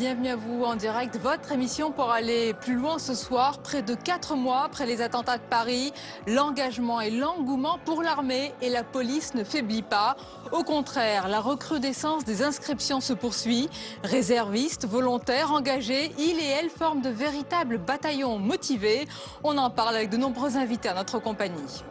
bienvenue à vous en direct. Votre émission pour aller plus loin ce soir. Près de 4 mois après les attentats de Paris, l'engagement et l'engouement pour l'armée et la police ne faiblit pas. Au contraire, la recrudescence des inscriptions se poursuit. Réservistes, volontaires, engagés, ils et elles forment de véritables bataillons motivés. On en parle avec de nombreux invités à notre compagnie.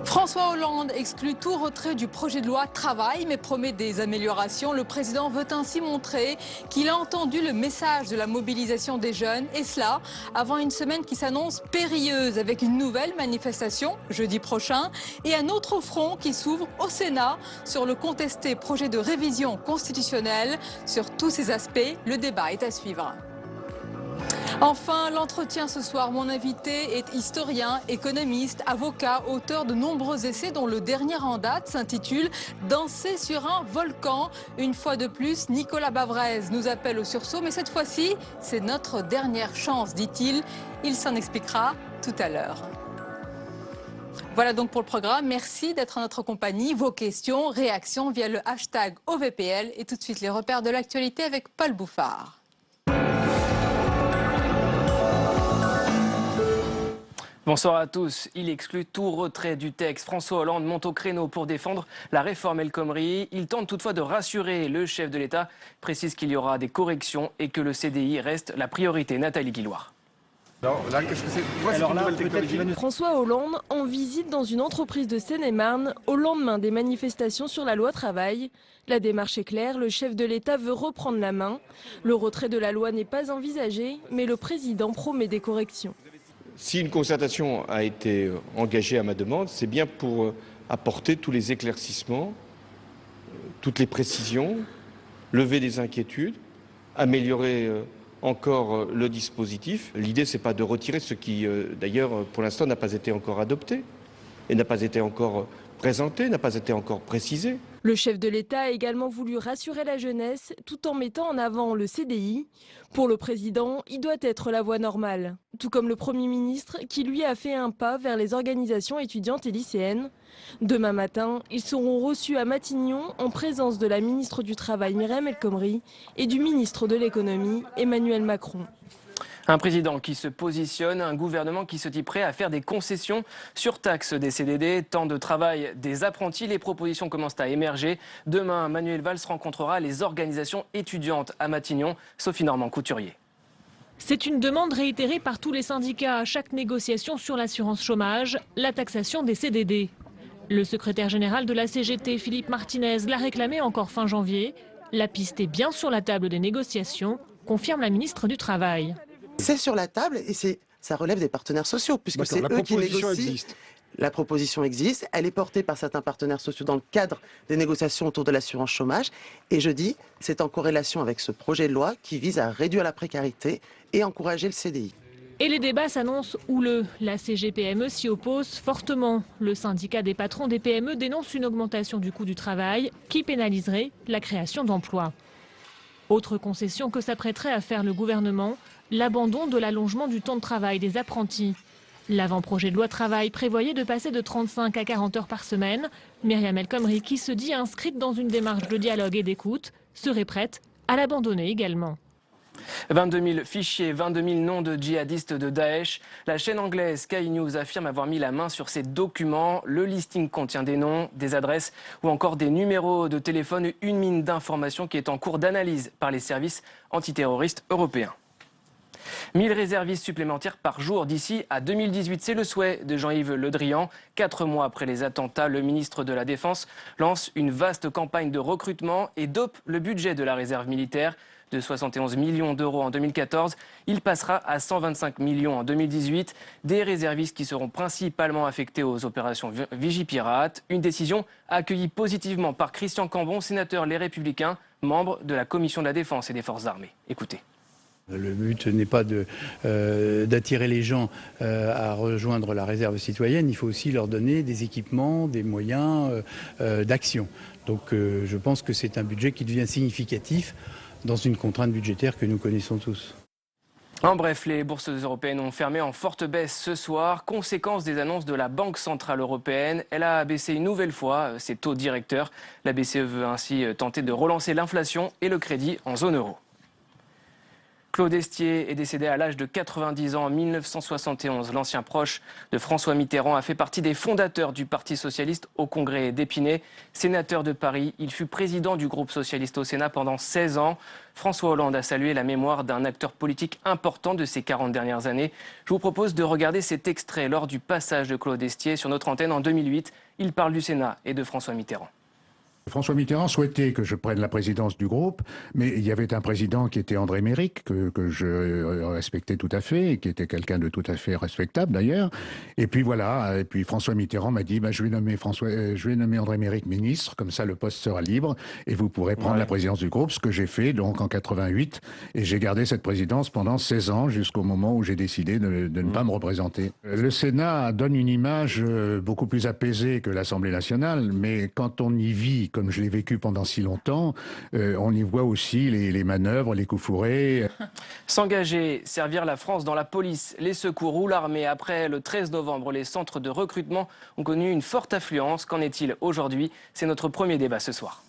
François Hollande exclut tout retrait du projet de loi travail, mais promet des améliorations. Le président veut ainsi montrer qu'il a entendu le message de la mobilisation des jeunes, et cela avant une semaine qui s'annonce périlleuse, avec une nouvelle manifestation jeudi prochain et un autre front qui s'ouvre au Sénat sur le contesté projet de révision constitutionnelle. Sur tous ces aspects, le débat est à suivre. Enfin, l'entretien ce soir. Mon invité est historien, économiste, avocat, auteur de nombreux essais dont le dernier en date s'intitule « Danser sur un volcan ». Une fois de plus, Nicolas Bavrez nous appelle au sursaut, mais cette fois-ci, c'est notre dernière chance, dit-il. Il s'en expliquera tout à l'heure. Voilà donc pour le programme. Merci d'être en notre compagnie. Vos questions, réactions via le hashtag OVPL et tout de suite les repères de l'actualité avec Paul Bouffard. Bonsoir à tous. Il exclut tout retrait du texte. François Hollande monte au créneau pour défendre la réforme El Khomri. Il tente toutefois de rassurer. Le chef de l'État précise qu'il y aura des corrections et que le CDI reste la priorité. Nathalie Guilloire. François Hollande en visite dans une entreprise de Seine-et-Marne au lendemain des manifestations sur la loi travail. La démarche est claire, le chef de l'État veut reprendre la main. Le retrait de la loi n'est pas envisagé, mais le président promet des corrections. Si une concertation a été engagée à ma demande, c'est bien pour apporter tous les éclaircissements, toutes les précisions, lever des inquiétudes, améliorer encore le dispositif. L'idée, ce n'est pas de retirer ce qui, d'ailleurs, pour l'instant, n'a pas été encore adopté et n'a pas été encore présenté, n'a pas été encore précisé. Le chef de l'État a également voulu rassurer la jeunesse tout en mettant en avant le CDI. Pour le président, il doit être la voie normale. Tout comme le Premier ministre qui lui a fait un pas vers les organisations étudiantes et lycéennes. Demain matin, ils seront reçus à Matignon en présence de la ministre du Travail Myriam El Khomri et du ministre de l'Économie Emmanuel Macron. Un président qui se positionne, un gouvernement qui se dit prêt à faire des concessions sur taxe des CDD, temps de travail des apprentis. Les propositions commencent à émerger. Demain, Manuel Valls rencontrera les organisations étudiantes à Matignon. Sophie Normand-Couturier. C'est une demande réitérée par tous les syndicats à chaque négociation sur l'assurance chômage, la taxation des CDD. Le secrétaire général de la CGT, Philippe Martinez, l'a réclamé encore fin janvier. La piste est bien sur la table des négociations, confirme la ministre du Travail. C'est sur la table et ça relève des partenaires sociaux, puisque c'est eux qui négocient. La proposition existe, elle est portée par certains partenaires sociaux dans le cadre des négociations autour de l'assurance chômage. Et je dis, c'est en corrélation avec ce projet de loi qui vise à réduire la précarité et encourager le CDI. Et les débats s'annoncent houleux. La CGPME s'y oppose fortement. Le syndicat des patrons des PME dénonce une augmentation du coût du travail qui pénaliserait la création d'emplois. Autre concession que s'apprêterait à faire le gouvernement, l'abandon de l'allongement du temps de travail des apprentis. L'avant-projet de loi travail prévoyait de passer de 35 à 40 heures par semaine. Myriam El Khomri, qui se dit inscrite dans une démarche de dialogue et d'écoute, serait prête à l'abandonner également. 22 000 fichiers, 22 000 noms de djihadistes de Daesh. La chaîne anglaise Sky News affirme avoir mis la main sur ces documents. Le listing contient des noms, des adresses ou encore des numéros de téléphone, une mine d'informations qui est en cours d'analyse par les services antiterroristes européens. 1000 réservistes supplémentaires par jour d'ici à 2018. C'est le souhait de Jean-Yves Le Drian. 4 mois après les attentats, le ministre de la Défense lance une vaste campagne de recrutement et dope le budget de la réserve militaire. De 71 millions d'euros en 2014, il passera à 125 millions en 2018. Des réservistes qui seront principalement affectés aux opérations Vigipirate. Une décision accueillie positivement par Christian Cambon, sénateur Les Républicains, membre de la Commission de la Défense et des Forces armées. Écoutez. Le but n'est pas d'attirer les gens à rejoindre la réserve citoyenne, il faut aussi leur donner des équipements, des moyens d'action. Donc je pense que c'est un budget qui devient significatif dans une contrainte budgétaire que nous connaissons tous. En bref, les bourses européennes ont fermé en forte baisse ce soir, conséquence des annonces de la Banque Centrale Européenne. Elle a baissé une nouvelle fois ses taux directeurs. La BCE veut ainsi tenter de relancer l'inflation et le crédit en zone euro. Claude Estier est décédé à l'âge de 90 ans en 1971. L'ancien proche de François Mitterrand a fait partie des fondateurs du Parti socialiste au Congrès d'Épinay. Sénateur de Paris, il fut président du groupe socialiste au Sénat pendant 16 ans. François Hollande a salué la mémoire d'un acteur politique important de ces 40 dernières années. Je vous propose de regarder cet extrait lors du passage de Claude Estier sur notre antenne en 2008. Il parle du Sénat et de François Mitterrand. François Mitterrand souhaitait que je prenne la présidence du groupe, mais il y avait un président qui était André Méric, que je respectais tout à fait, et qui était quelqu'un de tout à fait respectable d'ailleurs. Et puis voilà, et puis François Mitterrand m'a dit, je vais nommer André Méric ministre, comme ça le poste sera libre, et vous pourrez prendre la présidence du groupe, ce que j'ai fait donc en 88, et j'ai gardé cette présidence pendant 16 ans, jusqu'au moment où j'ai décidé de ne pas me représenter. Le Sénat donne une image beaucoup plus apaisée que l'Assemblée nationale, mais quand on y vit, comme je l'ai vécu pendant si longtemps, on y voit aussi les manœuvres, les coups fourrés. S'engager, servir la France dans la police, les secours ou l'armée. Après le 13 novembre, les centres de recrutement ont connu une forte affluence. Qu'en est-il aujourd'hui? C'est notre premier débat ce soir.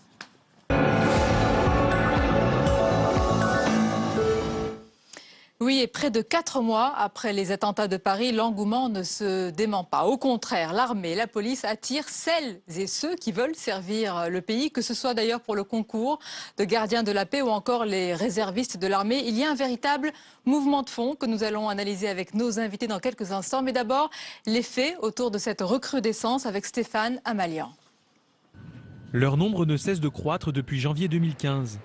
Oui, et près de 4 mois après les attentats de Paris, l'engouement ne se dément pas. Au contraire, l'armée et la police attirent celles et ceux qui veulent servir le pays, que ce soit d'ailleurs pour le concours de gardiens de la paix ou encore les réservistes de l'armée. Il y a un véritable mouvement de fond que nous allons analyser avec nos invités dans quelques instants. Mais d'abord, les faits autour de cette recrudescence avec Stéphane Amalian. Leur nombre ne cesse de croître depuis janvier 2015.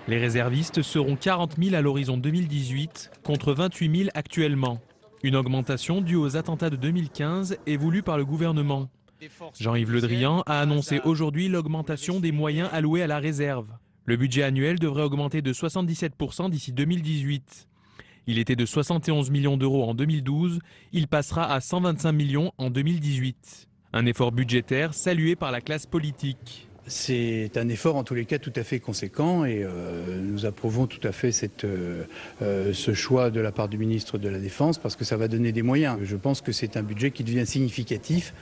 Les réservistes seront 40 000 à l'horizon 2018, contre 28 000 actuellement. Une augmentation due aux attentats de 2015 et voulue par le gouvernement. Jean-Yves Le Drian a annoncé aujourd'hui l'augmentation des moyens alloués à la réserve. Le budget annuel devrait augmenter de 77% d'ici 2018. Il était de 71 millions d'euros en 2012, il passera à 125 millions en 2018. Un effort budgétaire salué par la classe politique. C'est un effort en tous les cas tout à fait conséquent et nous approuvons tout à fait ce choix de la part du ministre de la Défense parce que ça va donner des moyens. Je pense que c'est un budget qui devient significatif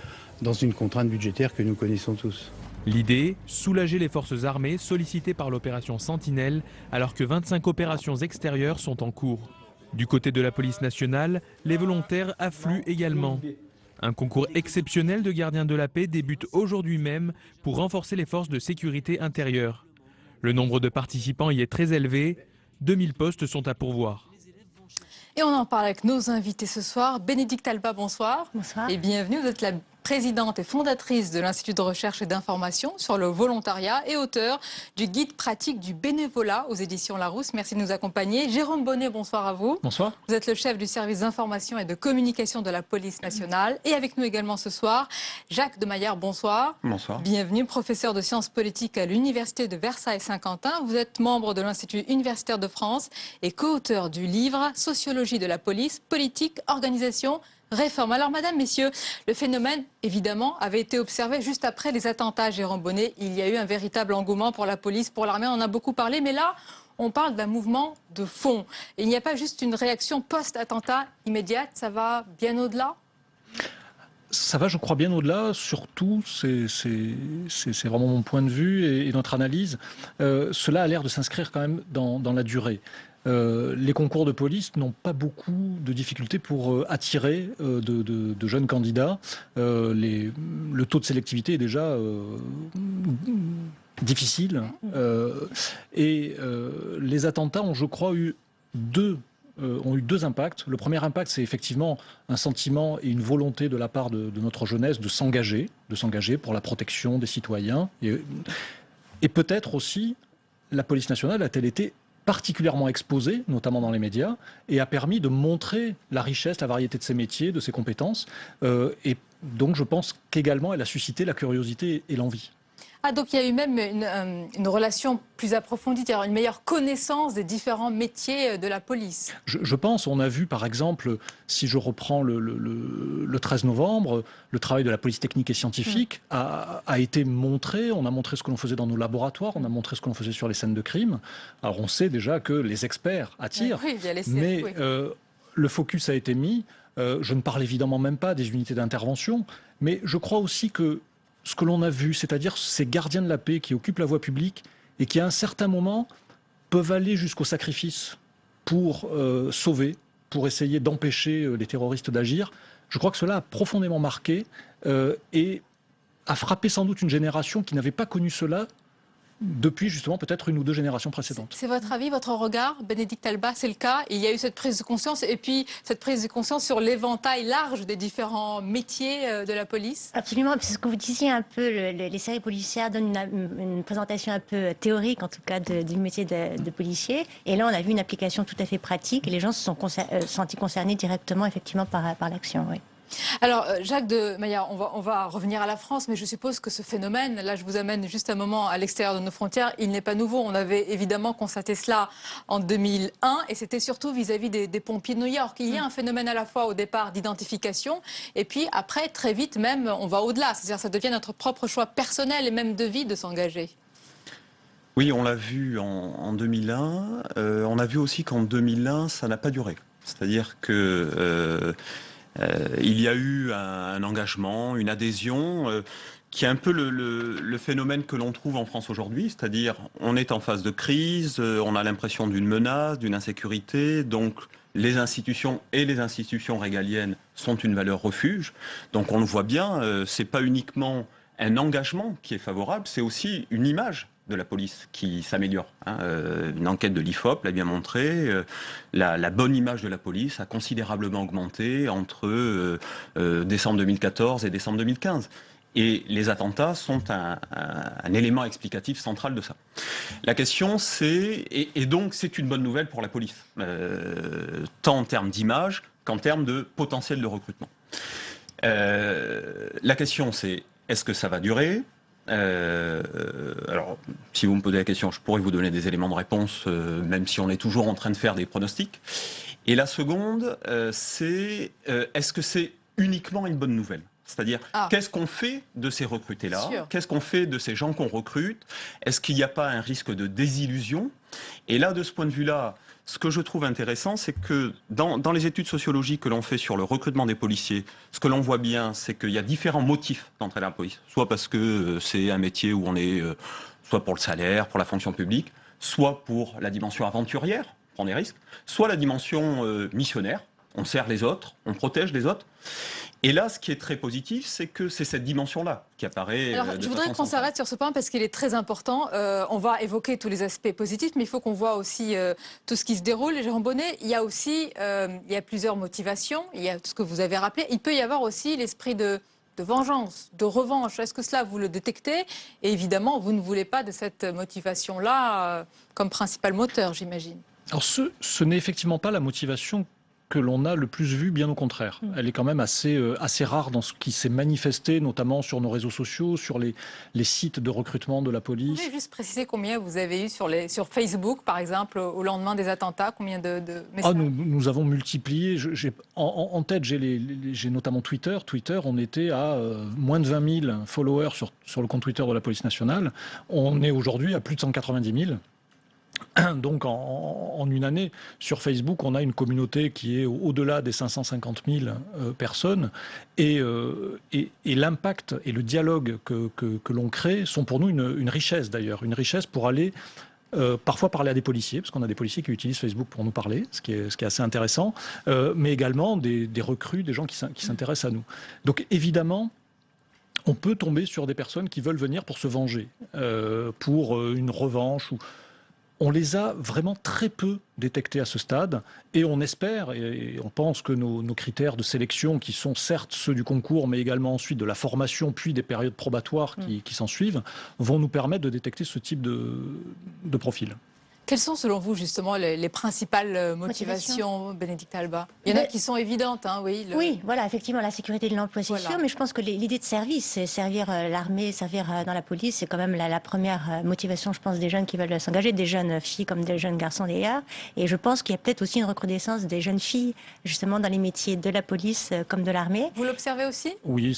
dans une contrainte budgétaire que nous connaissons tous. L'idée, soulager les forces armées sollicitées par l'opération Sentinelle alors que 25 opérations extérieures sont en cours. Du côté de la police nationale, les volontaires affluent également. Un concours exceptionnel de gardiens de la paix débute aujourd'hui même pour renforcer les forces de sécurité intérieure. Le nombre de participants y est très élevé, 2000 postes sont à pourvoir. Et on en parle avec nos invités ce soir. Bénédicte Alba, bonsoir. Bonsoir. Et bienvenue, vous êtes la présidente et fondatrice de l'Institut de recherche et d'information sur le volontariat et auteur du guide pratique du bénévolat aux éditions Larousse. Merci de nous accompagner. Jérôme Bonnet, bonsoir à vous. Bonsoir. Vous êtes le chef du service d'information et de communication de la police nationale. Et avec nous également ce soir, Jacques de Maillard, bonsoir. Bonsoir. Bienvenue, professeur de sciences politiques à l'Université de Versailles-Saint-Quentin. Vous êtes membre de l'Institut universitaire de France et co-auteur du livre Sociologie de la police, politique, organisation, réforme. Alors, madame, messieurs, le phénomène, évidemment, avait été observé juste après les attentats, Jérôme Bonnet. Il y a eu un véritable engouement pour la police, pour l'armée, on en a beaucoup parlé, mais là, on parle d'un mouvement de fond. Et il n'y a pas juste une réaction post-attentat immédiate, ça va bien au-delà ? Ça va, je crois, bien au-delà. Surtout, c'est vraiment mon point de vue et notre analyse. Cela a l'air de s'inscrire quand même dans la durée. Les concours de police n'ont pas beaucoup de difficultés pour attirer de jeunes candidats. Le taux de sélectivité est déjà difficile. Les attentats ont, je crois, eu deux impacts. Le premier impact, c'est effectivement un sentiment et une volonté de la part de notre jeunesse de s'engager pour la protection des citoyens. Et peut-être aussi, la police nationale a-t-elle été particulièrement exposée, notamment dans les médias, et a permis de montrer la richesse, la variété de ses métiers, de ses compétences. Et donc, je pense qu'également, elle a suscité la curiosité et l'envie. Ah, donc il y a eu même une relation plus approfondie, c'est-à-dire une meilleure connaissance des différents métiers de la police. Je pense, on a vu par exemple, si je reprends le 13 novembre, le travail de la police technique et scientifique a été montré, on a montré ce que l'on faisait dans nos laboratoires, on a montré ce que l'on faisait sur les scènes de crime. Alors on sait déjà que les experts attirent, mais le focus a été mis, je ne parle évidemment même pas des unités d'intervention, mais je crois aussi que ce que l'on a vu, c'est-à-dire ces gardiens de la paix qui occupent la voie publique et qui à un certain moment peuvent aller jusqu'au sacrifice pour sauver, pour essayer d'empêcher les terroristes d'agir, je crois que cela a profondément marqué et a frappé sans doute une génération qui n'avait pas connu cela depuis justement peut-être une ou deux générations précédentes. C'est votre avis, votre regard, Bénédicte Alba, c'est le cas? Il y a eu cette prise de conscience et puis cette prise de conscience sur l'éventail large des différents métiers de la police? Absolument, c'est ce que vous disiez un peu, les séries policières donnent une présentation un peu théorique en tout cas du métier de policier, et là on a vu une application tout à fait pratique et les gens se sont sentis concernés directement effectivement par l'action. Oui. Alors, Jacques de Maillard, on va revenir à la France, mais je suppose que ce phénomène, là je vous amène juste un moment à l'extérieur de nos frontières, il n'est pas nouveau. On avait évidemment constaté cela en 2001 et c'était surtout vis-à-vis des pompiers de New York. Il y a un phénomène à la fois au départ d'identification et puis après, très vite même, on va au-delà. C'est-à-dire ça devient notre propre choix personnel et même de vie de s'engager. Oui, on l'a vu en 2001. On a vu aussi qu'en 2001, ça n'a pas duré. C'est-à-dire que... il y a eu un engagement, une adhésion qui est un peu le phénomène que l'on trouve en France aujourd'hui, c'est-à-dire on est en phase de crise, on a l'impression d'une menace, d'une insécurité, donc les institutions et les institutions régaliennes sont une valeur refuge. Donc on le voit bien, c'est pas uniquement un engagement qui est favorable, c'est aussi une image de la police qui s'améliore. Une enquête de l'IFOP l'a bien montré. La bonne image de la police a considérablement augmenté entre décembre 2014 et décembre 2015. Et les attentats sont un élément explicatif central de ça. La question c'est, et donc c'est une bonne nouvelle pour la police, tant en termes d'image qu'en termes de potentiel de recrutement. La question c'est, est-ce que ça va durer ? Alors, si vous me posez la question, je pourrais vous donner des éléments de réponse, même si on est toujours en train de faire des pronostics. Et la seconde, c'est est-ce que c'est uniquement une bonne nouvelle ? C'est-à-dire, qu'est-ce qu'on fait de ces recrutés-là ? Qu'est-ce qu'on fait de ces gens qu'on recrute ? Est-ce qu'il n'y a pas un risque de désillusion ? Et là, de ce point de vue-là, ce que je trouve intéressant, c'est que dans les études sociologiques que l'on fait sur le recrutement des policiers, ce que l'on voit bien, c'est qu'il y a différents motifs d'entrer dans la police. Soit parce que c'est un métier où on est, soit pour le salaire, pour la fonction publique, soit pour la dimension aventurière, prendre des risques, soit la dimension missionnaire, on sert les autres, on protège les autres. Et là, ce qui est très positif, c'est que c'est cette dimension-là qui apparaît. Alors, je voudrais qu'on s'arrête sur ce point parce qu'il est très important. On va évoquer tous les aspects positifs, mais il faut qu'on voit aussi tout ce qui se déroule. Jérôme Bonnet, il y a aussi il y a plusieurs motivations. Il y a tout ce que vous avez rappelé. Il peut y avoir aussi l'esprit de vengeance, de revanche. Est-ce que cela, vous le détectez? Et évidemment, vous ne voulez pas de cette motivation-là comme principal moteur, j'imagine. Alors, ce n'est effectivement pas la motivation que l'on a le plus vu, bien au contraire. Elle est quand même assez rare dans ce qui s'est manifesté, notamment sur nos réseaux sociaux, sur les sites de recrutement de la police. Vous pouvez juste préciser combien vous avez eu sur Facebook, par exemple, au lendemain des attentats, combien de messages? Nous avons multiplié. En tête, j'ai notamment Twitter. Twitter, on était à moins de 20 000 followers sur le compte Twitter de la police nationale. On est aujourd'hui à plus de 190 000. Donc en une année, sur Facebook, on a une communauté qui est au-delà des 550 000 personnes. Et l'impact et le dialogue que l'on crée sont pour nous une richesse d'ailleurs. Une richesse pour aller parfois parler à des policiers, parce qu'on a des policiers qui utilisent Facebook pour nous parler, ce qui est assez intéressant, mais également des recrues, des gens qui s'intéressent à nous. Donc évidemment, on peut tomber sur des personnes qui veulent venir pour se venger, pour une revanche ou... On les a vraiment très peu détectés à ce stade et on espère et on pense que nos critères de sélection, qui sont certes ceux du concours, mais également ensuite de la formation, puis des périodes probatoires qui s'en suivent, vont nous permettre de détecter ce type de profil. Quelles sont selon vous justement les principales motivations, Bénédicte Alba? Il y en a qui sont évidentes, hein, oui. Oui, voilà, effectivement, la sécurité de l'emploi, c'est sûr, mais je pense que l'idée de service, c'est servir l'armée, servir dans la police, c'est quand même la première motivation, je pense, des jeunes qui veulent s'engager, des jeunes filles comme des jeunes garçons d'ailleurs. Et je pense qu'il y a peut-être aussi une recrudescence des jeunes filles, justement, dans les métiers de la police comme de l'armée. Vous l'observez aussi? Oui,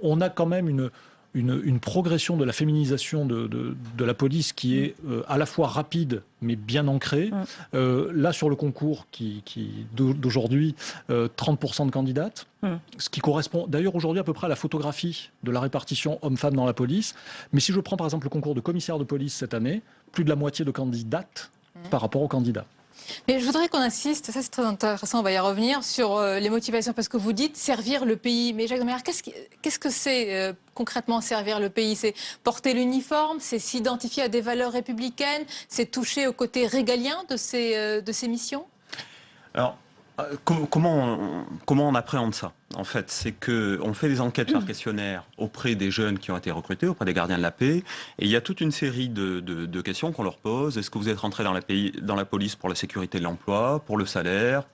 on a quand même une progression de la féminisation de la police qui est à la fois rapide mais bien ancrée. Là, sur le concours d'aujourd'hui, 30% de candidates, ce qui correspond d'ailleurs aujourd'hui à peu près à la photographie de la répartition hommes-femmes dans la police. Mais si je prends par exemple le concours de commissaire de police cette année, plus de la moitié de candidates par rapport aux candidats. Mais je voudrais qu'on insiste, ça c'est très intéressant, on va y revenir, sur les motivations, parce que vous dites servir le pays. Mais Jacques de Maillard, qu'est-ce que c'est concrètement servir le pays? C'est porter l'uniforme, c'est s'identifier à des valeurs républicaines, c'est toucher au côté régalien de ces missions? Alors, comment on appréhende ça? En fait, c'est qu'on fait des enquêtes par questionnaire auprès des jeunes qui ont été recrutés, auprès des gardiens de la paix, et il y a toute une série de questions qu'on leur pose. Est-ce que vous êtes rentré dans la police pour la sécurité de l'emploi, pour le salaire,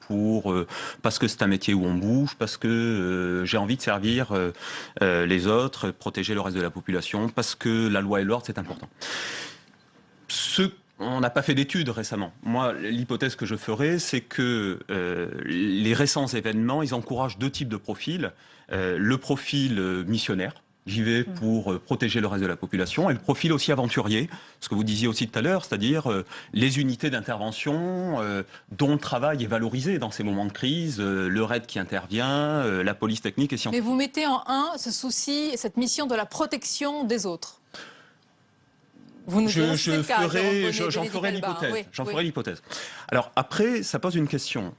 parce que c'est un métier où on bouge, parce que j'ai envie de servir les autres, protéger le reste de la population, parce que la loi et l'ordre, c'est important. On n'a pas fait d'études récemment. Moi, l'hypothèse que je ferais, c'est que les récents événements, ils encouragent deux types de profils. Le profil missionnaire, j'y vais pour protéger le reste de la population, et le profil aussi aventurier, ce que vous disiez aussi tout à l'heure, c'est-à-dire les unités d'intervention dont le travail est valorisé dans ces moments de crise, le RAID qui intervient, la police technique et scientifique. Mais vous mettez en un ce souci, cette mission de la protection des autres. J'en ferai l'hypothèse. Oui, J'en ferai l'hypothèse. Alors après, ça pose une question.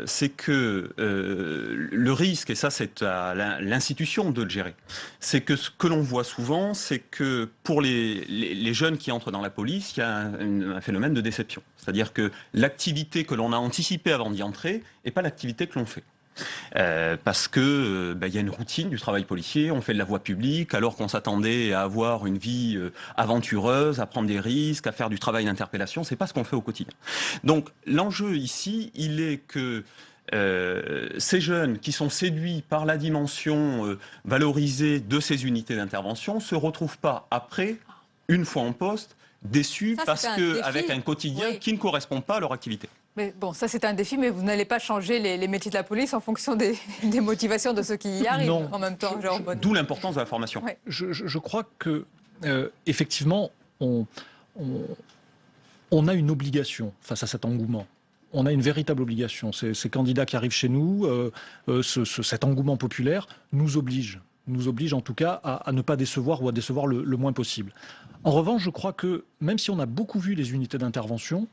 C'est que le risque, et ça c'est à l'institution de le gérer, c'est que ce que l'on voit souvent, c'est que pour les jeunes qui entrent dans la police, il y a un phénomène de déception. C'est-à-dire que l'activité que l'on a anticipée avant d'y entrer n'est pas l'activité que l'on fait. Parce que y a une routine du travail policier, on fait de la voie publique alors qu'on s'attendait à avoir une vie aventureuse, à prendre des risques, à faire du travail d'interpellation, c'est pas ce qu'on fait au quotidien. Donc l'enjeu ici, il est que ces jeunes qui sont séduits par la dimension valorisée de ces unités d'intervention se retrouvent pas après, une fois en poste, déçus parce qu'avec un quotidien qui ne correspond pas à leur activité. Mais bon, ça c'est un défi, mais vous n'allez pas changer les métiers de la police en fonction des motivations de ceux qui y arrivent en même temps. D'où l'importance de la formation. Ouais. Je crois que, effectivement, on a une obligation face à cet engouement. On a une véritable obligation. Ces candidats qui arrivent chez nous, cet engouement populaire nous oblige en tout cas à ne pas décevoir ou à décevoir le moins possible. En revanche, je crois que même si on a beaucoup vu les unités d'intervention,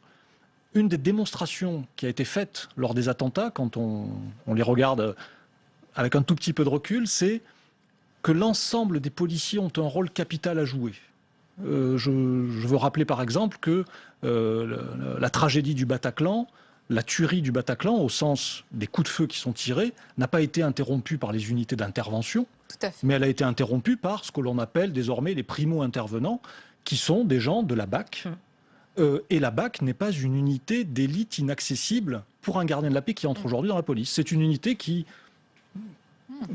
une des démonstrations qui a été faite lors des attentats, quand on les regarde avec un tout petit peu de recul, c'est que l'ensemble des policiers ont un rôle capital à jouer. Je veux rappeler par exemple que la tragédie du Bataclan, la tuerie du Bataclan, au sens des coups de feu qui sont tirés, n'a pas été interrompue par les unités d'intervention, mais elle a été interrompue par ce que l'on appelle désormais les primo-intervenants, qui sont des gens de la BAC. Et la BAC n'est pas une unité d'élite inaccessible pour un gardien de la paix qui entre aujourd'hui dans la police. C'est une unité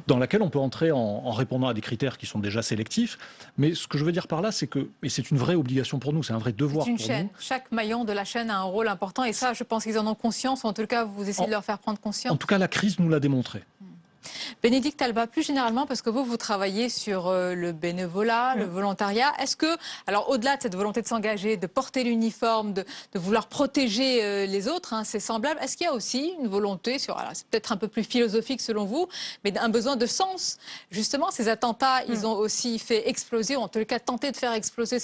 dans laquelle on peut entrer en répondant à des critères qui sont déjà sélectifs. Mais ce que je veux dire par là, c'est que, et c'est une vraie obligation pour nous, c'est un vrai devoir pour nous. C'est une chaîne. Chaque maillon de la chaîne a un rôle important et ça, je pense qu'ils en ont conscience, ou en tout cas, vous essayez de leur faire prendre conscience. En tout cas, la crise nous l'a démontré. Bénédicte Alba, plus généralement, parce que vous travaillez sur le bénévolat, le volontariat, est-ce que, alors au-delà de cette volonté de s'engager, de porter l'uniforme, de vouloir protéger les autres, c'est semblable, est-ce qu'il y a aussi une volonté, c'est peut-être un peu plus philosophique selon vous, mais un besoin de sens? Justement, ces attentats, ils ont aussi fait exploser, ou en tout cas tenté de faire exploser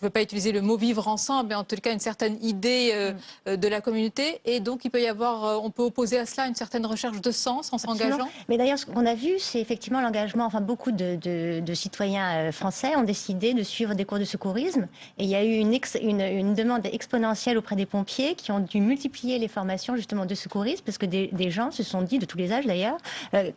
je ne veux pas utiliser le mot vivre ensemble, mais en tout cas une certaine idée de la communauté. Et donc il peut y avoir, on peut opposer à cela une certaine recherche de sens en s'engageant. Mais d'ailleurs, ce qu'on a vu, c'est effectivement l'engagement. Enfin, beaucoup de citoyens français ont décidé de suivre des cours de secourisme. Et il y a eu une demande exponentielle auprès des pompiers qui ont dû multiplier les formations justement de secourisme parce que des gens se sont dit, de tous les âges d'ailleurs,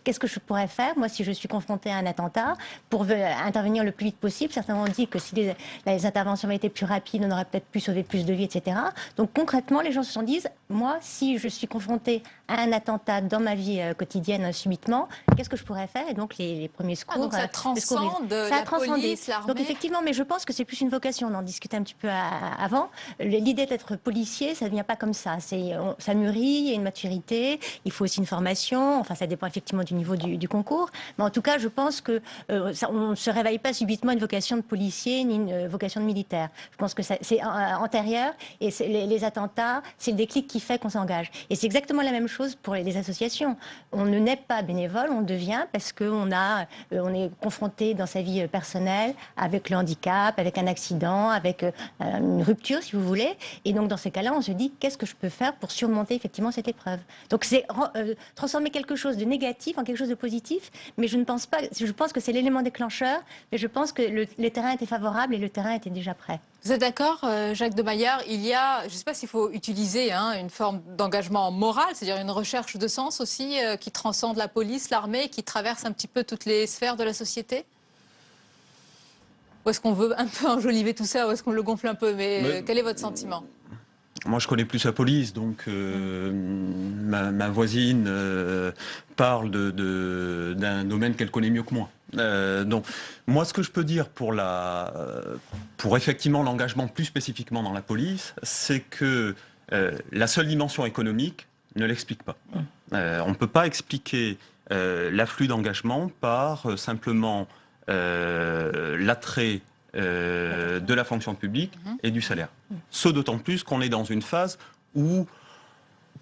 qu'est-ce que je pourrais faire, moi, si je suis confrontée à un attentat, pour intervenir le plus vite possible. Certains ont dit que si les interventions l'intervention avait été plus rapide, on aurait peut-être pu sauver plus de vies, etc. Donc concrètement, les gens se disent, moi, si je suis confronté à un attentat dans ma vie quotidienne subitement, qu'est-ce que je pourrais faire? Et donc les premiers secours... donc ça transcende la police, l'armée. Donc effectivement, mais je pense que c'est plus une vocation. On en discutait un petit peu avant. L'idée d'être policier, ça ne vient pas comme ça. Ça mûrit, il y a une maturité, il faut aussi une formation. Enfin, ça dépend effectivement du niveau du concours. Mais en tout cas, je pense que on ne se réveille pas subitement une vocation de policier ni une vocation de militaire. Je pense que c'est antérieur et les attentats, c'est le déclic qui fait qu'on s'engage. Et c'est exactement la même chose pour les associations. On ne naît pas bénévole, on devient parce qu'on est confronté dans sa vie personnelle avec le handicap, avec un accident, avec une rupture, si vous voulez. Et donc, dans ces cas-là, on se dit, qu'est-ce que je peux faire pour surmonter effectivement cette épreuve? Donc, c'est transformer quelque chose de négatif en quelque chose de positif. Mais je pense que c'est l'élément déclencheur, mais je pense que le terrain était favorable et le terrain était déjà prêt. Vous êtes d'accord, Jacques de Maillard? Il y a, je ne sais pas s'il faut utiliser une forme d'engagement moral, c'est-à-dire une recherche de sens aussi qui transcende la police, l'armée, qui traverse un petit peu toutes les sphères de la société? Ou est-ce qu'on veut un peu enjoliver tout ça, ou est-ce qu'on le gonfle un peu? Mais quel est votre sentiment? Moi, je connais plus la police, donc ma voisine parle d'un domaine qu'elle connaît mieux que moi. Donc, moi, ce que je peux dire pour effectivement l'engagement plus spécifiquement dans la police, c'est que la seule dimension économique ne l'explique pas. On ne peut pas expliquer l'afflux d'engagement par simplement l'attrait de la fonction publique et du salaire. Ce d'autant plus qu'on est dans une phase où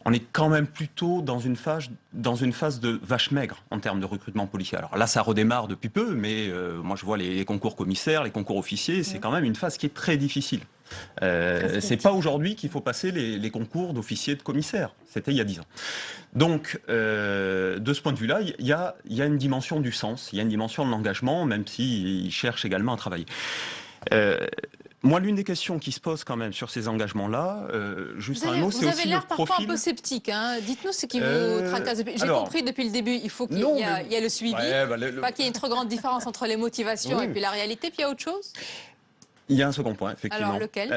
on est quand même plutôt dans une phase de vache maigre en termes de recrutement policier. Alors là, ça redémarre depuis peu, mais moi je vois les concours commissaires, les concours officiers, c'est quand même une phase qui est très difficile. C'est pas aujourd'hui qu'il faut passer les concours d'officiers de commissaires. C'était il y a 10 ans. Donc, de ce point de vue-là, il y a une dimension du sens, il y a une dimension de l'engagement, même s'ils cherchent également à travailler. Moi, l'une des questions qui se pose quand même sur ces engagements-là, juste un mot, c'est aussi le profil. Vous avez l'air parfois un peu sceptique. Dites-nous ce qui vous tracasse. J'ai compris depuis le début, il faut qu'il y ait le suivi, pas qu'il y ait une trop grande différence entre les motivations et puis la réalité. Puis il y a autre chose? Il y a un second point, effectivement. Alors, lequel?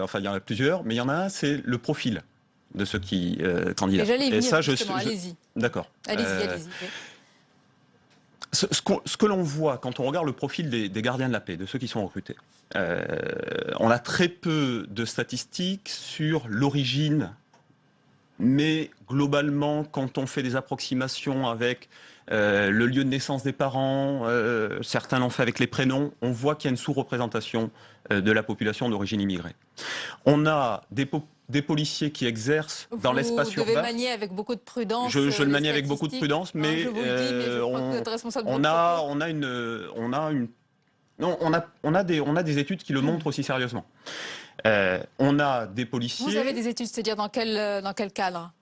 Enfin, il y en a plusieurs, mais il y en a un, c'est le profil de ceux qui candidatent. J'allais y venir, justement, allez-y. D'accord. Allez-y. Ce que l'on voit quand on regarde le profil des gardiens de la paix, de ceux qui sont recrutés, on a très peu de statistiques sur l'origine, mais globalement, quand on fait des approximations avec le lieu de naissance des parents, certains l'ont fait avec les prénoms, on voit qu'il y a une sous-représentation de la population d'origine immigrée. On a des policiers qui exercent dans l'espace urbain. Vous devez manier avec beaucoup de prudence. Je le manie avec beaucoup de prudence, mais je vous le dis, mais je crois que vous êtes responsable on a des études qui le montrent aussi sérieusement. On a des policiers. Vous avez des études, c'est-à-dire dans quel cadre?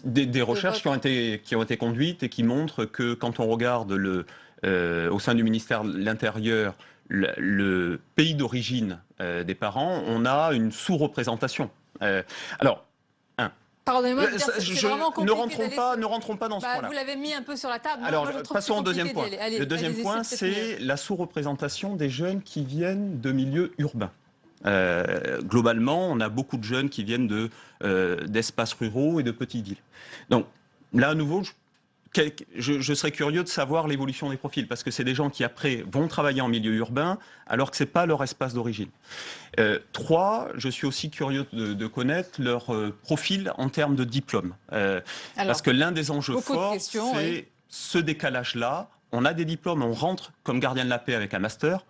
Des recherches qui ont été conduites et qui montrent que quand on regarde au sein du ministère de l'Intérieur le pays d'origine des parents, on a une sous-représentation. Pardonnez-moi, c'est vraiment compliqué. Ne rentrons pas dans ce point-là. Vous l'avez mis un peu sur la table. Alors, passons au deuxième point. Le deuxième point, c'est la sous-représentation des jeunes qui viennent de milieux urbains. Globalement, on a beaucoup de jeunes qui viennent d'espaces ruraux et de petites villes. Donc là, à nouveau, je serais curieux de savoir l'évolution des profils, parce que c'est des gens qui, après, vont travailler en milieu urbain, alors que ce n'est pas leur espace d'origine. 3, je suis aussi curieux de connaître leur profil en termes de diplôme. Parce que l'un des enjeux forts, c'est ce décalage-là. On a des diplômes, on rentre comme gardien de la paix avec un master.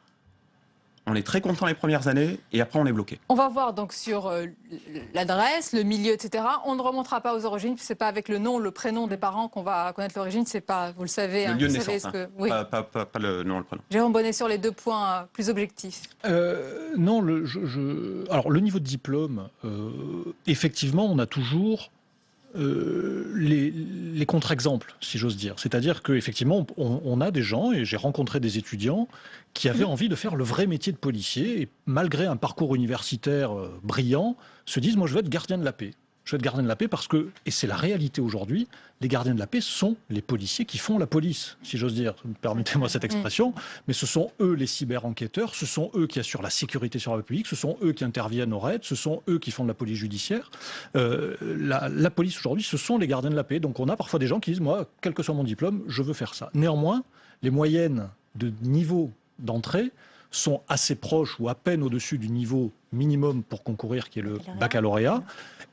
On est très content les premières années et après on est bloqué. On va voir donc sur l'adresse, le milieu, etc. On ne remontera pas aux origines, c'est pas avec le nom, le prénom des parents qu'on va connaître l'origine, c'est pas, vous le savez. Le lieu de naissance, oui. pas le nom, le prénom. Jérôme Bonnet sur les 2 points plus objectifs. Non, alors le niveau de diplôme, effectivement, on a toujours les contre-exemples, si j'ose dire. C'est-à-dire qu'effectivement, on a des gens, et j'ai rencontré des étudiants, qui avaient envie de faire le vrai métier de policier, et malgré un parcours universitaire brillant, se disent « moi je veux être gardien de la paix ». Je veux être gardien de la paix parce que, et c'est la réalité aujourd'hui, les gardiens de la paix sont les policiers qui font la police, si j'ose dire. Permettez-moi cette expression, mais ce sont eux les cyber-enquêteurs, ce sont eux qui assurent la sécurité sur la voie publique, ce sont eux qui interviennent aux raids, ce sont eux qui font de la police judiciaire. La police aujourd'hui, ce sont les gardiens de la paix. Donc on a parfois des gens qui disent, moi, quel que soit mon diplôme, je veux faire ça. Néanmoins, les moyennes de niveau d'entrée sont assez proches ou à peine au-dessus du niveau minimum pour concourir, qui est le baccalauréat.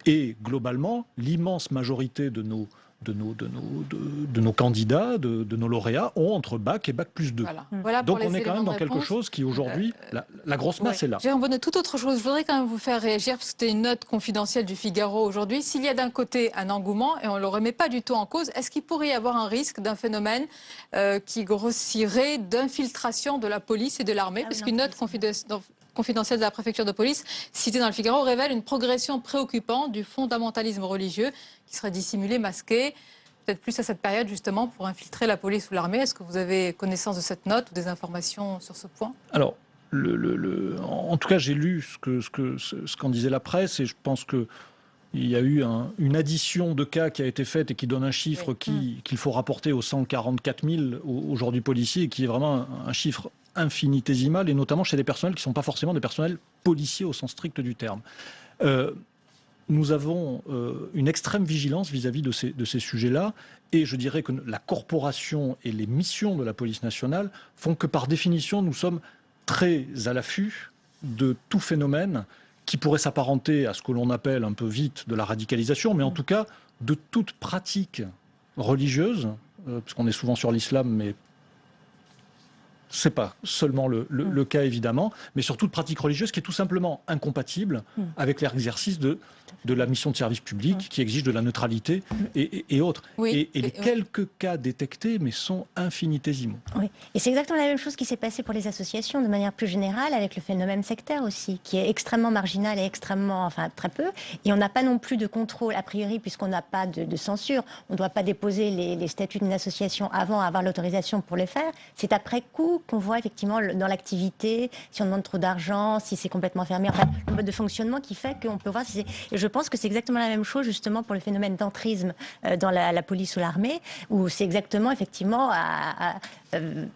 Et globalement, l'immense majorité de nos candidats, de nos lauréats, ont entre bac et bac plus 2. Voilà Donc on est quand même dans quelque chose qui aujourd'hui, la grosse masse est là. Jérôme Bonnet, toute autre chose. Je voudrais quand même vous faire réagir, parce que c'était une note confidentielle du Figaro aujourd'hui. S'il y a d'un côté un engouement, et on ne le remet pas du tout en cause, est-ce qu'il pourrait y avoir un risque d'un phénomène qui grossirait d'infiltration de la police et de l'armée? Parce qu'une note confidentielle de la préfecture de police, citée dans le Figaro, révèle une progression préoccupante du fondamentalisme religieux qui serait dissimulé, masqué, peut-être plus à cette période justement pour infiltrer la police ou l'armée. Est-ce que vous avez connaissance de cette note ou des informations sur ce point? Alors, en tout cas, j'ai lu ce qu'en disait la presse et je pense que il y a eu une addition de cas qui a été faite et qui donne un chiffre qu'il faut rapporter aux 144 000 aujourd'hui policiers, et qui est vraiment un chiffre infinitésimal, et notamment chez des personnels qui ne sont pas forcément des personnels policiers au sens strict du terme. Nous avons une extrême vigilance vis-à-vis de ces sujets-là, et je dirais que la corporation et les missions de la police nationale font que par définition, nous sommes très à l'affût de tout phénomène qui pourrait s'apparenter à ce que l'on appelle un peu vite de la radicalisation, mais en tout cas de toute pratique religieuse, parce qu'on est souvent sur l'islam, mais ce n'est pas seulement le cas évidemment, mais sur toute pratique religieuse qui est tout simplement incompatible avec l'exercice de la mission de service public qui exige de la neutralité et autres. Et les quelques cas détectés mais sont infinitésimaux. Oui. Et c'est exactement la même chose qui s'est passé pour les associations de manière plus générale, avec le phénomène sectaire aussi, qui est extrêmement marginal et extrêmement, enfin très peu. Et on n'a pas non plus de contrôle a priori puisqu'on n'a pas de censure. On ne doit pas déposer les statuts d'une association avant avoir l'autorisation pour les faire. C'est après coup qu'on voit effectivement dans l'activité, si on demande trop d'argent, si c'est complètement fermé, enfin, le mode de fonctionnement qui fait qu'on peut voir si c'est... Et je pense que c'est exactement la même chose justement pour le phénomène d'entrisme dans la police ou l'armée, où c'est exactement effectivement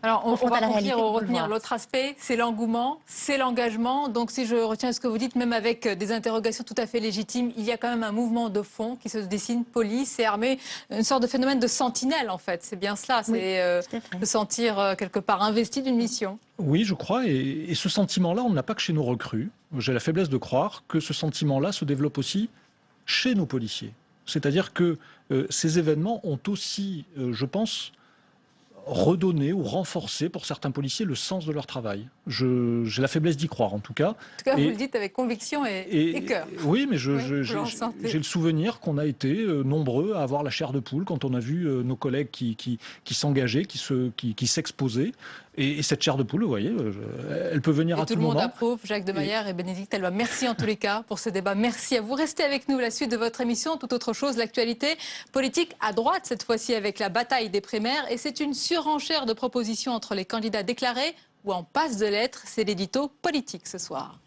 alors on va retenir l'autre aspect, c'est l'engouement, c'est l'engagement. Donc si je retiens ce que vous dites, même avec des interrogations tout à fait légitimes, il y a quand même un mouvement de fond qui se dessine, police et armée, une sorte de phénomène de sentinelle en fait. C'est bien cela, c'est se sentir quelque part investi d'une mission. Oui, je crois, et ce sentiment-là, on ne l'a pas que chez nos recrues. J'ai la faiblesse de croire que ce sentiment-là se développe aussi chez nos policiers. C'est-à-dire que ces événements ont aussi, je pense, redonner ou renforcer pour certains policiers le sens de leur travail. J'ai la faiblesse d'y croire en tout cas. En tout cas, vous le dites avec conviction et cœur. Oui, mais j'ai le souvenir qu'on a été nombreux à avoir la chair de poule quand on a vu nos collègues qui s'engageaient, qui s'exposaient. Et cette chair de poule, vous voyez, elle peut venir à tout moment. Tout le monde approuve, Jacques Demeyer et Bénédicte Elba. Merci en tous les cas pour ce débat. Merci à vous. Restez avec nous, la suite de votre émission. Toute autre chose, l'actualité politique à droite, cette fois-ci avec la bataille des primaires. Et c'est une surenchère de propositions entre les candidats déclarés ou en passe de l'être. C'est l'édito politique ce soir.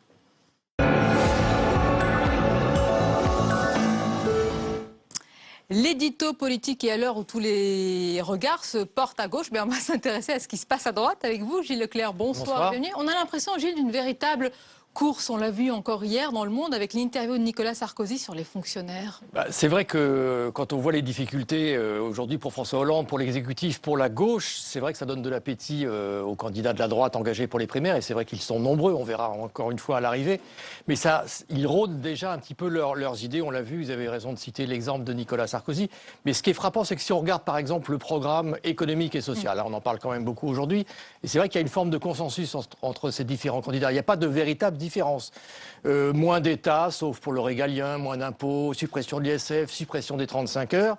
L'édito politique est à l'heure où tous les regards se portent à gauche. On va s'intéresser à ce qui se passe à droite avec vous, Gilles Leclerc. Bonsoir. Bienvenue. On a l'impression, Gilles, d'une véritable course. On l'a vu encore hier dans Le Monde avec l'interview de Nicolas Sarkozy sur les fonctionnaires. C'est vrai que quand on voit les difficultés aujourd'hui pour François Hollande, pour l'exécutif, pour la gauche, c'est vrai que ça donne de l'appétit aux candidats de la droite engagés pour les primaires. Et c'est vrai qu'ils sont nombreux, on verra encore une fois à l'arrivée. Mais ça, ils rôdent déjà un petit peu leurs idées. On l'a vu, vous avez raison de citer l'exemple de Nicolas Sarkozy. Mais ce qui est frappant, c'est que si on regarde par exemple le programme économique et social, là on en parle quand même beaucoup aujourd'hui, et c'est vrai qu'il y a une forme de consensus entre ces différents candidats. Il n'y a pas de véritable différence. Moins d'État, sauf pour le régalien, moins d'impôts, suppression de l'ISF, suppression des 35 heures,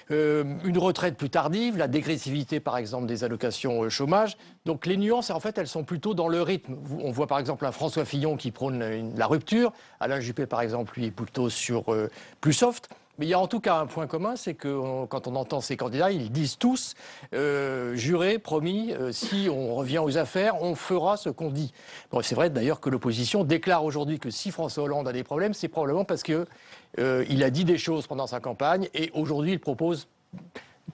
une retraite plus tardive, la dégressivité par exemple des allocations chômage. Donc les nuances, en fait, elles sont plutôt dans le rythme. On voit par exemple un François Fillon qui prône la rupture, Alain Juppé par exemple, lui est plutôt sur plus soft. Mais il y a en tout cas un point commun, c'est que quand on entend ces candidats, ils disent tous juré, promis, si on revient aux affaires, on fera ce qu'on dit. Bon, c'est vrai d'ailleurs que l'opposition déclare aujourd'hui que si François Hollande a des problèmes, c'est probablement parce que il a dit des choses pendant sa campagne et aujourd'hui il propose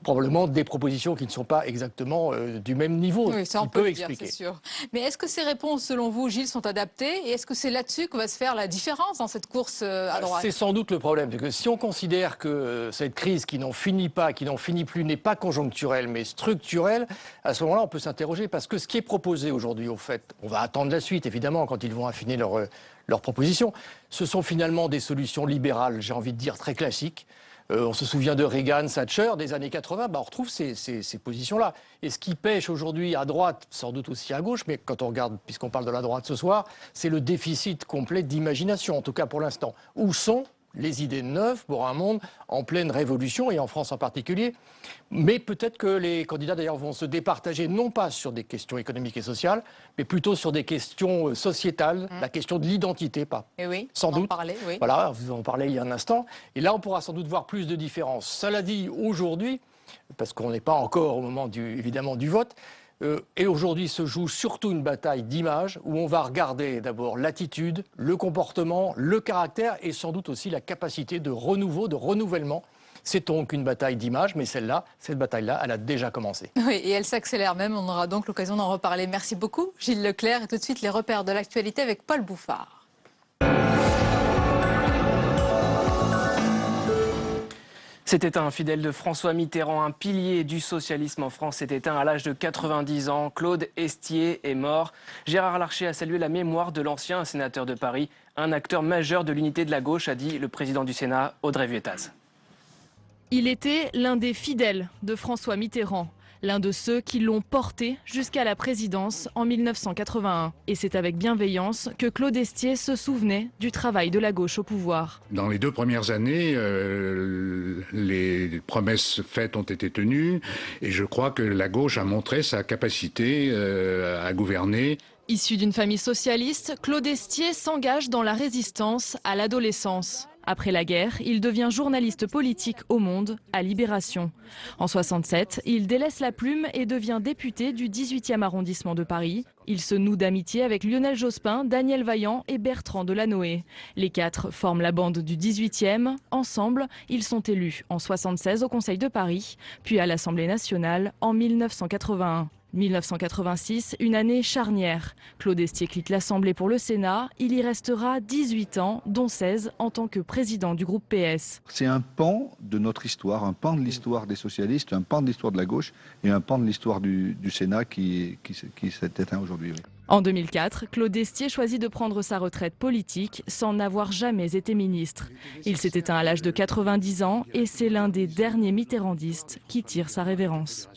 probablement des propositions qui ne sont pas exactement du même niveau. Oui, ça on peut le dire, c'est sûr. Mais est-ce que ces réponses, selon vous, Gilles, sont adaptées? Et est-ce que c'est là-dessus que va se faire la différence dans cette course à droite? C'est sans doute le problème. C'est que si on considère que cette crise qui n'en finit pas, qui n'en finit plus, n'est pas conjoncturelle, mais structurelle, à ce moment-là, on peut s'interroger. Parce que ce qui est proposé aujourd'hui, au fait, on va attendre la suite, évidemment, quand ils vont affiner leurs propositions, ce sont finalement des solutions libérales, j'ai envie de dire, très classiques. On se souvient de Reagan, Thatcher, des années 80, on retrouve ces positions-là. Et ce qui pêche aujourd'hui à droite, sans doute aussi à gauche, mais quand on regarde, puisqu'on parle de la droite ce soir, c'est le déficit complet d'imagination, en tout cas pour l'instant. Où sont les idées neuves pour un monde en pleine révolution, et en France en particulier? Mais peut-être que les candidats d'ailleurs vont se départager, non pas sur des questions économiques et sociales, mais plutôt sur des questions sociétales, la question de l'identité, pas. Et oui, sans doute. Oui. Voilà, vous en parlez il y a un instant. Et là, on pourra sans doute voir plus de différences. Cela dit, aujourd'hui, parce qu'on n'est pas encore au moment évidemment du vote, et aujourd'hui se joue surtout une bataille d'image où on va regarder d'abord l'attitude, le comportement, le caractère et sans doute aussi la capacité de renouveau, de renouvellement. C'est donc une bataille d'image, mais cette bataille-là, elle a déjà commencé. Oui, et elle s'accélère même. On aura donc l'occasion d'en reparler. Merci beaucoup, Gilles Leclerc. Et tout de suite, les repères de l'actualité avec Paul Bouffard. C'était un fidèle de François Mitterrand, un pilier du socialisme en France, s'est éteint à l'âge de 90 ans. Claude Estier est mort. Gérard Larcher a salué la mémoire de l'ancien sénateur de Paris, un acteur majeur de l'unité de la gauche, a dit le président du Sénat, Audrey Vuettaz. Il était l'un des fidèles de François Mitterrand, l'un de ceux qui l'ont porté jusqu'à la présidence en 1981. Et c'est avec bienveillance que Claude Estier se souvenait du travail de la gauche au pouvoir. Dans les 2 premières années, les promesses faites ont été tenues et je crois que la gauche a montré sa capacité à gouverner. Issu d'une famille socialiste, Claude Estier s'engage dans la résistance à l'adolescence. Après la guerre, il devient journaliste politique au Monde, à Libération. En 1967, il délaisse la plume et devient député du 18e arrondissement de Paris. Il se noue d'amitié avec Lionel Jospin, Daniel Vaillant et Bertrand Delanoë. Les 4 forment la bande du 18e. Ensemble, ils sont élus en 1976 au Conseil de Paris, puis à l'Assemblée nationale en 1981. 1986, une année charnière. Claude Estier quitte l'Assemblée pour le Sénat. Il y restera 18 ans, dont 16 en tant que président du groupe PS. C'est un pan de notre histoire, un pan de l'histoire des socialistes, un pan de l'histoire de la gauche et un pan de l'histoire du Sénat qui s'est éteint aujourd'hui. Oui. En 2004, Claude Estier choisit de prendre sa retraite politique sans n'avoir jamais été ministre. Il s'est éteint à l'âge de 90 ans et c'est l'un des derniers mitterrandistes qui tire sa révérence.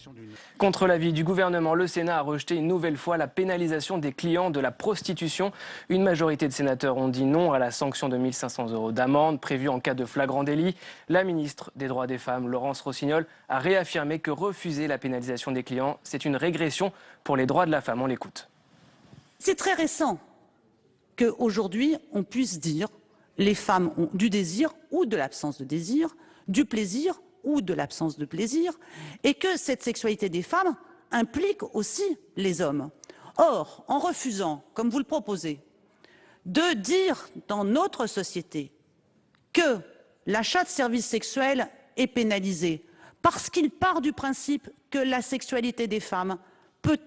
Contre l'avis du gouvernement, le Sénat a rejeté une nouvelle fois la pénalisation des clients de la prostitution. Une majorité de sénateurs ont dit non à la sanction de 1 500 € d'amende prévue en cas de flagrant délit. La ministre des Droits des Femmes, Laurence Rossignol, a réaffirmé que refuser la pénalisation des clients, c'est une régression pour les droits de la femme. On l'écoute. C'est très récent qu'aujourd'hui, on puisse dire les femmes ont du désir ou de l'absence de désir, du plaisir ou de l'absence de plaisir, et que cette sexualité des femmes implique aussi les hommes. Or, en refusant, comme vous le proposez, de dire dans notre société que l'achat de services sexuels est pénalisé, parce qu'il part du principe que la sexualité des femmes peut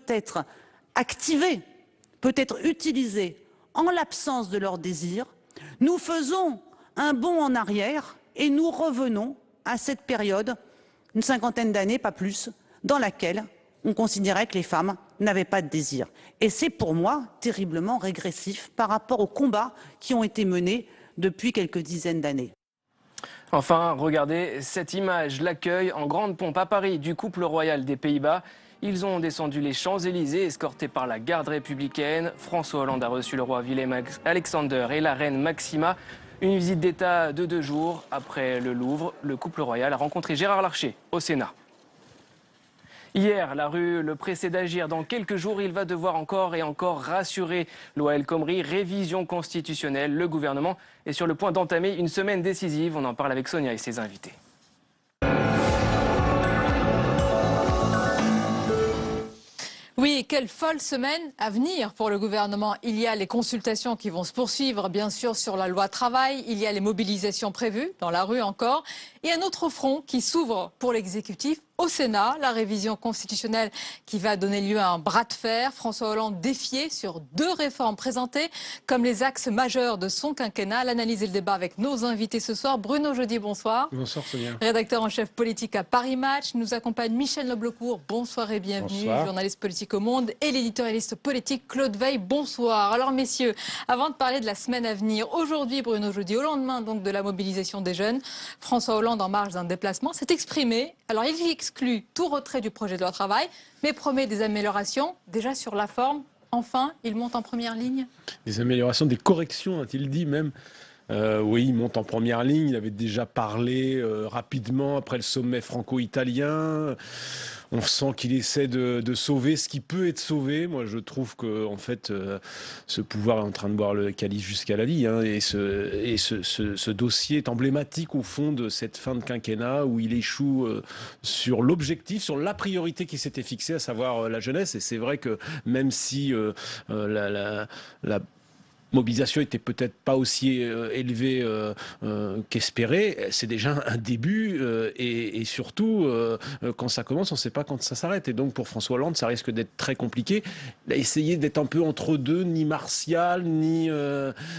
être activée, peut être utilisée en l'absence de leur désir, nous faisons un bond en arrière et nous revenons à cette période, une 50aine d'années, pas plus, dans laquelle on considérait que les femmes n'avaient pas de désir. Et c'est pour moi terriblement régressif par rapport aux combats qui ont été menés depuis quelques dizaines d'années. Enfin, regardez cette image, l'accueil en grande pompe à Paris du couple royal des Pays-Bas. Ils ont descendu les Champs-Élysées, escortés par la garde républicaine. François Hollande a reçu le roi Willem-Alexander et la reine Maxima. Une visite d'État de 2 jours après le Louvre. Le couple royal a rencontré Gérard Larcher au Sénat. Hier, la rue le pressait d'agir. Dans quelques jours, il va devoir encore et encore rassurer Loa El Khomri. Révision constitutionnelle. Le gouvernement est sur le point d'entamer une semaine décisive. On en parle avec Sonia et ses invités. Oui, quelle folle semaine à venir pour le gouvernement. Il y a les consultations qui vont se poursuivre, bien sûr, sur la loi travail. Il y a les mobilisations prévues, dans la rue encore. Et un autre front qui s'ouvre pour l'exécutif au Sénat, la révision constitutionnelle qui va donner lieu à un bras de fer. François Hollande défié sur 2 réformes présentées comme les axes majeurs de son quinquennat. L'analyse et le débat avec nos invités ce soir. Bruno Jeudi, bonsoir. Bonsoir Sonia. Rédacteur en chef politique à Paris Match. Nous accompagne Michel Noblecourt. Bonsoir et bienvenue. Bonsoir. Journaliste politique au Monde. Et l'éditorialiste politique Claude Veil. Bonsoir. Alors messieurs, avant de parler de la semaine à venir, aujourd'hui Bruno Jeudi, au lendemain donc de la mobilisation des jeunes, François Hollande, en marge d'un déplacement, s'est exprimé. Alors il exclut tout retrait du projet de loi travail, mais promet des améliorations. Déjà sur la forme, enfin, il monte en première ligne. Des améliorations, des corrections, a-t-il dit même. Oui, il monte en première ligne. Il avait déjà parlé rapidement après le sommet franco-italien. On sent qu'il essaie de sauver ce qui peut être sauvé. Moi, je trouve que en fait, ce pouvoir est en train de boire le calice jusqu'à la lie. Hein, et ce dossier est emblématique au fond de cette fin de quinquennat où il échoue sur l'objectif, sur la priorité qui s'était fixée, à savoir la jeunesse. Et c'est vrai que même si la mobilisation était peut-être pas aussi élevée qu'espéré, c'est déjà un début et surtout quand ça commence, on ne sait pas quand ça s'arrête. Et donc pour François Hollande, ça risque d'être très compliqué. Il a essayé d'être un peu entre deux, ni martial, ni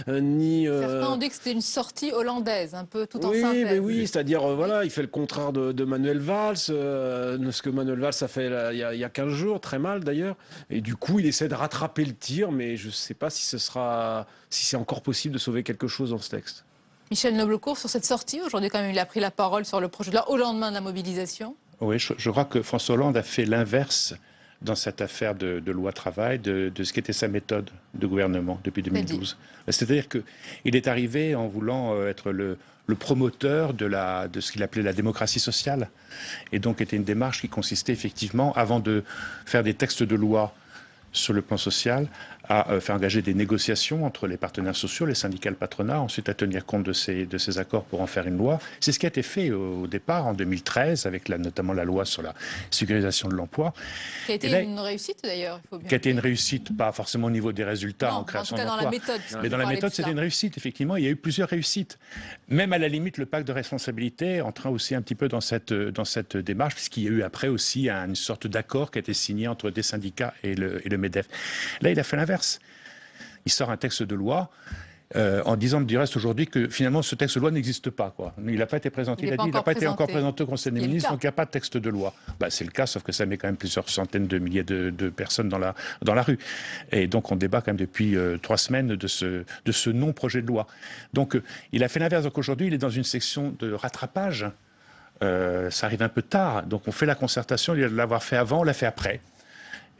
Certains ont dit que c'était une sortie hollandaise, un peu tout en synthèse. Oui, c'est-à-dire voilà, il fait le contraire de Manuel Valls, ce que Manuel Valls a fait il y a 15 jours, très mal d'ailleurs. Et du coup, il essaie de rattraper le tir, mais je ne sais pas si c'est encore possible de sauver quelque chose dans ce texte. Michel Noblecourt, sur cette sortie, aujourd'hui quand même, il a pris la parole sur le projet de loi au lendemain de la mobilisation. Oui, je crois que François Hollande a fait l'inverse dans cette affaire de loi travail de ce qui était sa méthode de gouvernement depuis 2012. C'est-à-dire qu'il est arrivé en voulant être le promoteur de ce qu'il appelait la démocratie sociale. Et donc était une démarche qui consistait effectivement, avant de faire des textes de loi sur le plan social, à faire engager des négociations entre les partenaires sociaux, les syndicats, le patronat, ensuite à tenir compte de ces accords pour en faire une loi. C'est ce qui a été fait au départ, en 2013, avec notamment la loi sur la sécurisation de l'emploi. Qui a été une réussite d'ailleurs, il faut bien qui a été une réussite, pas forcément au niveau des résultats en création d'emplois. En tout cas dans la méthode. Mais dans la méthode, c'était une réussite, effectivement. Il y a eu plusieurs réussites. Même à la limite, le pacte de responsabilité entra aussi un petit peu dans cette démarche, puisqu'il y a eu après aussi une sorte d'accord qui a été signé entre des syndicats et le MEDEF. Là, il a fait l'inverse. Il sort un texte de loi en disant du reste aujourd'hui que finalement ce texte de loi n'existe pas. Il n'a pas été présenté, il a dit il n'a pas été encore présenté au Conseil des ministres, donc il n'y a pas de texte de loi. C'est le cas, sauf que ça met quand même plusieurs centaines de milliers de personnes dans la rue. Et donc on débat quand même depuis 3 semaines de ce non-projet de loi. Donc il a fait l'inverse. Donc aujourd'hui il est dans une section de rattrapage. Ça arrive un peu tard. Donc on fait la concertation, il a de l'avoir fait avant, on l'a fait après.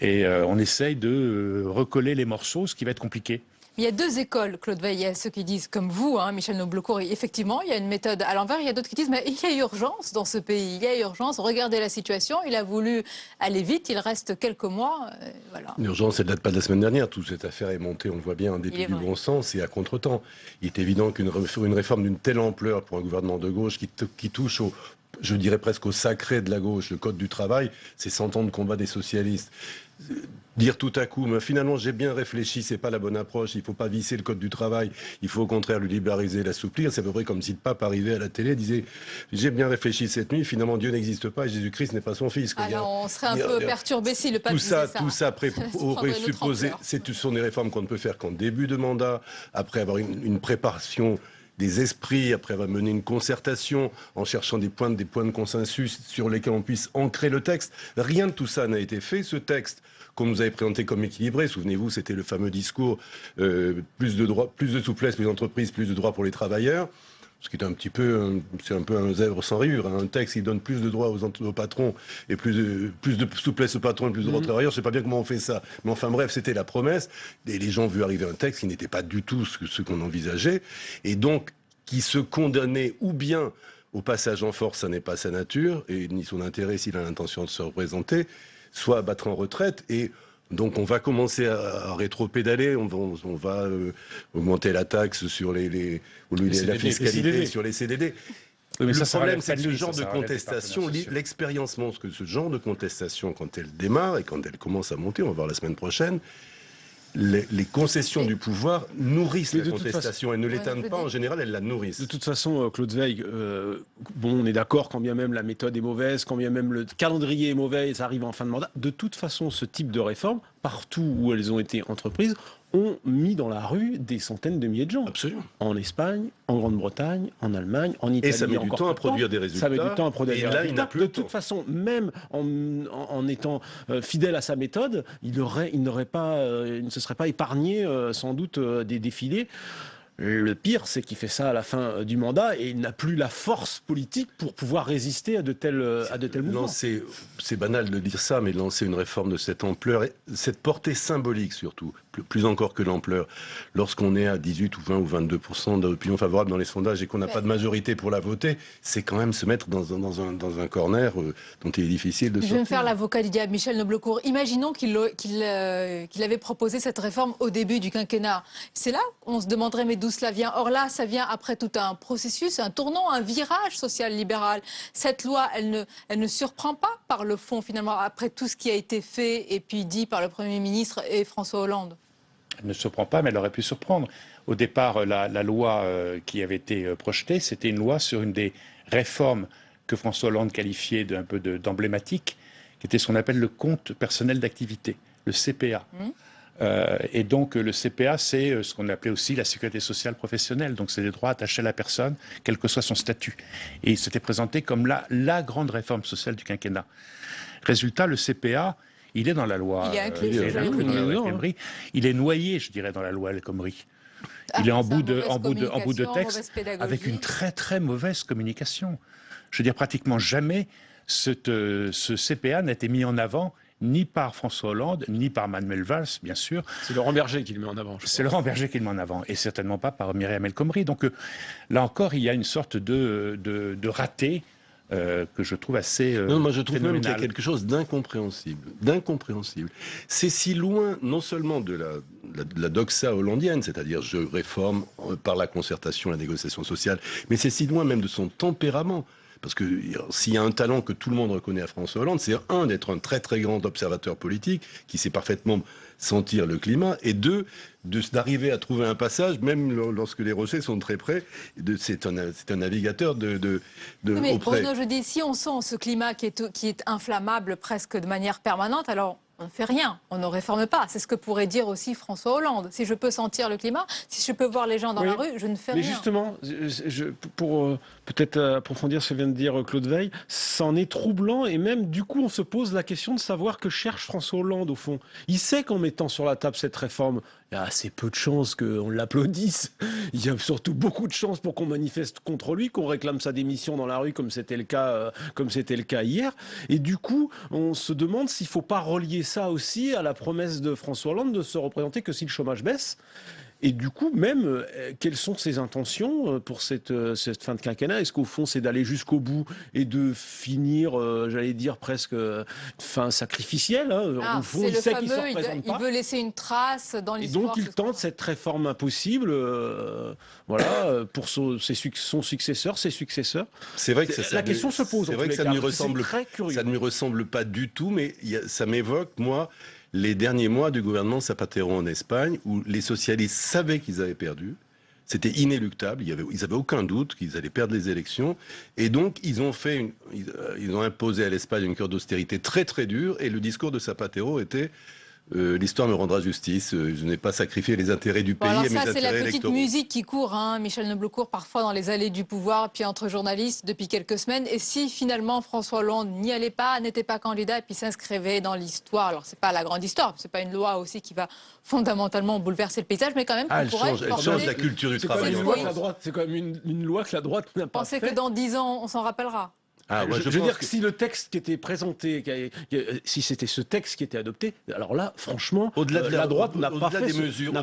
Et on essaye de recoller les morceaux, ce qui va être compliqué. Il y a 2 écoles, Claude Veil. Il y a ceux qui disent, comme vous, Michel Noblecourt, effectivement, il y a une méthode à l'envers. Il y a d'autres qui disent, mais il y a urgence dans ce pays. Il y a urgence. Regardez la situation. Il a voulu aller vite. Il reste quelques mois. Voilà. L'urgence, elle ne date pas de la semaine dernière. Toute cette affaire est montée, on le voit bien, en dépit du bon sens et à contre-temps. Il est évident qu'une réforme d'une telle ampleur pour un gouvernement de gauche qui touche je dirais presque au sacré de la gauche, le code du travail, c'est 100 ans de combat des socialistes. Dire tout à coup, mais finalement j'ai bien réfléchi, c'est pas la bonne approche, il ne faut pas visser le code du travail, il faut au contraire le libéraliser, l'assouplir. C'est à peu près comme si le pape arrivait à la télé et disait j'ai bien réfléchi cette nuit, finalement Dieu n'existe pas et Jésus-Christ n'est pas son fils. Alors on serait un peu perturbé si le pape disait ça. Tout ça aurait supposé, ce sont des réformes qu'on ne peut faire qu'en début de mandat, après avoir une préparation des esprits, après avoir mené une concertation en cherchant des points de consensus sur lesquels on puisse ancrer le texte. Rien de tout ça n'a été fait. Ce texte qu'on nous avait présenté comme équilibré, souvenez-vous, c'était le fameux discours plus de droits, plus de souplesse pour les entreprises, plus de droits pour les travailleurs. Ce qui est un peu un zèbre sans rayures. Un texte qui donne plus de droits aux patrons et plus de souplesse aux patrons et plus de droits aux travailleurs. Je ne sais pas bien comment on fait ça. Mais enfin bref, c'était la promesse. Et les gens ont vu arriver un texte qui n'était pas du tout ce qu'on envisageait. Et donc, qui se condamnait ou bien au passage en force, ça n'est pas sa nature, et ni son intérêt s'il a l'intention de se représenter, soit à battre en retraite. Et donc on va commencer à rétro-pédaler, on va augmenter la taxe sur la fiscalité sur les CDD. Oui, mais le problème, c'est que ce genre de contestation, l'expérience montre que ce genre de contestation, quand elle démarre et quand elle commence à monter, on va voir la semaine prochaine, les concessions du pouvoir nourrissent la contestation. Elles ne l'éteignent pas, en général, elles la nourrissent. De toute façon, Claude Veil, bon, on est d'accord, quand bien même la méthode est mauvaise, quand bien même le calendrier est mauvais, et ça arrive en fin de mandat, de toute façon, ce type de réforme, partout où elles ont été entreprises, ont mis dans la rue des centaines de milliers de gens. Absolument. En Espagne, en Grande-Bretagne, en Allemagne, en Italie. Et ça met du temps à produire des résultats. Ça met du temps à produire des résultats. Il n'a plus de toute façon, même en étant fidèle à sa méthode, il ne se serait pas épargné sans doute des défilés. Le pire, c'est qu'il fait ça à la fin du mandat et il n'a plus la force politique pour pouvoir résister à de tels mouvements. C'est banal de dire ça, mais lancer une réforme de cette ampleur, cette portée symbolique surtout, plus encore que l'ampleur, lorsqu'on est à 18 ou 20 ou 22% d'opinion favorable dans les sondages et qu'on n'a pas de majorité pour la voter, c'est quand même se mettre dans un corner dont il est difficile de sortir. Je vais me faire l'avocat du diable, Michel Noblecourt. Imaginons qu'il avait proposé cette réforme au début du quinquennat. C'est là qu'on se demanderait, mais d'où cela vient? Or là, ça vient après tout un processus, un tournant, un virage social-libéral. Cette loi, elle ne surprend pas par le fond, finalement, après tout ce qui a été fait et puis dit par le Premier ministre et François Hollande. Elle ne surprend pas, mais elle aurait pu surprendre. Au départ, la loi qui avait été projetée, c'était une loi sur une des réformes que François Hollande qualifiait d'un peu d'emblématique, qui était ce qu'on appelle le compte personnel d'activité, le CPA. Et donc le CPA, c'est ce qu'on appelait aussi la sécurité sociale professionnelle. Donc c'est des droits attachés à la personne, quel que soit son statut. Et il s'était présenté comme la grande réforme sociale du quinquennat. Résultat, le CPA, il est dans la loi. Il est inclus, il est noyé, je dirais, dans la loi El Khomri. Il est en bout de texte, avec une très très mauvaise communication. Je veux dire, pratiquement jamais ce CPA n'a été mis en avant ni par François Hollande, ni par Manuel Valls, bien sûr. C'est Laurent Berger qui le met en avant. C'est Laurent Berger qui le met en avant, et certainement pas par Myriam El Khomri. Donc là encore, il y a une sorte de raté que je trouve assez non, moi je trouve phénoménal. même qu'il y a quelque chose d'incompréhensible. C'est si loin, non seulement de la doxa hollandienne, c'est-à-dire je réforme par la concertation, la négociation sociale, mais c'est si loin même de son tempérament. Parce que s'il y a un talent que tout le monde reconnaît à François Hollande, c'est un, d'être un très très grand observateur politique, qui sait parfaitement sentir le climat, et deux, d'arriver à trouver un passage, même lorsque les rochers sont très près. C'est un navigateur mais auprès. Bruno, je dis, si on sent ce climat qui est inflammable presque de manière permanente, alors on ne fait rien, on ne réforme pas. C'est ce que pourrait dire aussi François Hollande. Si je peux sentir le climat, si je peux voir les gens dans la rue, je ne fais rien. Mais justement, pour peut-être approfondir ce que vient de dire Claude Veil, c'en est troublant et même du coup on se pose la question de savoir que cherche François Hollande au fond. Il sait qu'en mettant sur la table cette réforme, il y a assez peu de chances qu'on l'applaudisse. Il y a surtout beaucoup de chances pour qu'on manifeste contre lui, qu'on réclame sa démission dans la rue comme c'était le cas hier. Et du coup, on se demande s'il ne faut pas relier ça aussi à la promesse de François Hollande de se représenter que si le chômage baisse. Et du coup, même, quelles sont ses intentions pour cette fin de quinquennat? Est-ce qu'au fond, c'est d'aller jusqu'au bout et de finir, j'allais dire, presque fin sacrificielle Au fond, il sait qu'il ne se représente pas. Il veut laisser une trace dans l'histoire. Et donc, il tente cette réforme impossible pour son successeur, ses successeurs. C'est vrai que la question se pose. C'est vrai que ça ne lui ressemble pas du tout, mais ça m'évoque, moi, les derniers mois du gouvernement Zapatero en Espagne, où les socialistes savaient qu'ils avaient perdu. C'était inéluctable, ils n'avaient aucun doute qu'ils allaient perdre les élections. Et donc, ils ont imposé à l'Espagne une cure d'austérité très très dure. Et le discours de Zapatero était l'histoire me rendra justice, je n'ai pas sacrifié les intérêts du pays et mes intérêts électoraux. C'est la petite musique qui court, Michel Noblecourt, parfois dans les allées du pouvoir, puis entre journalistes depuis quelques semaines. Et si finalement François Hollande n'y allait pas, n'était pas candidat, et puis s'inscrivait dans l'histoire, alors c'est pas la grande histoire, c'est pas une loi aussi qui va fondamentalement bouleverser le paysage, mais quand même elle change la culture du travail. C'est quand même une loi que la droite n'a pas fait. Pensez que dans 10 ans, on s'en rappellera. Je veux dire que si le texte qui était présenté, si c'était ce texte qui était adopté, alors là, franchement, au-delà de la droite n'a pas fait des mesures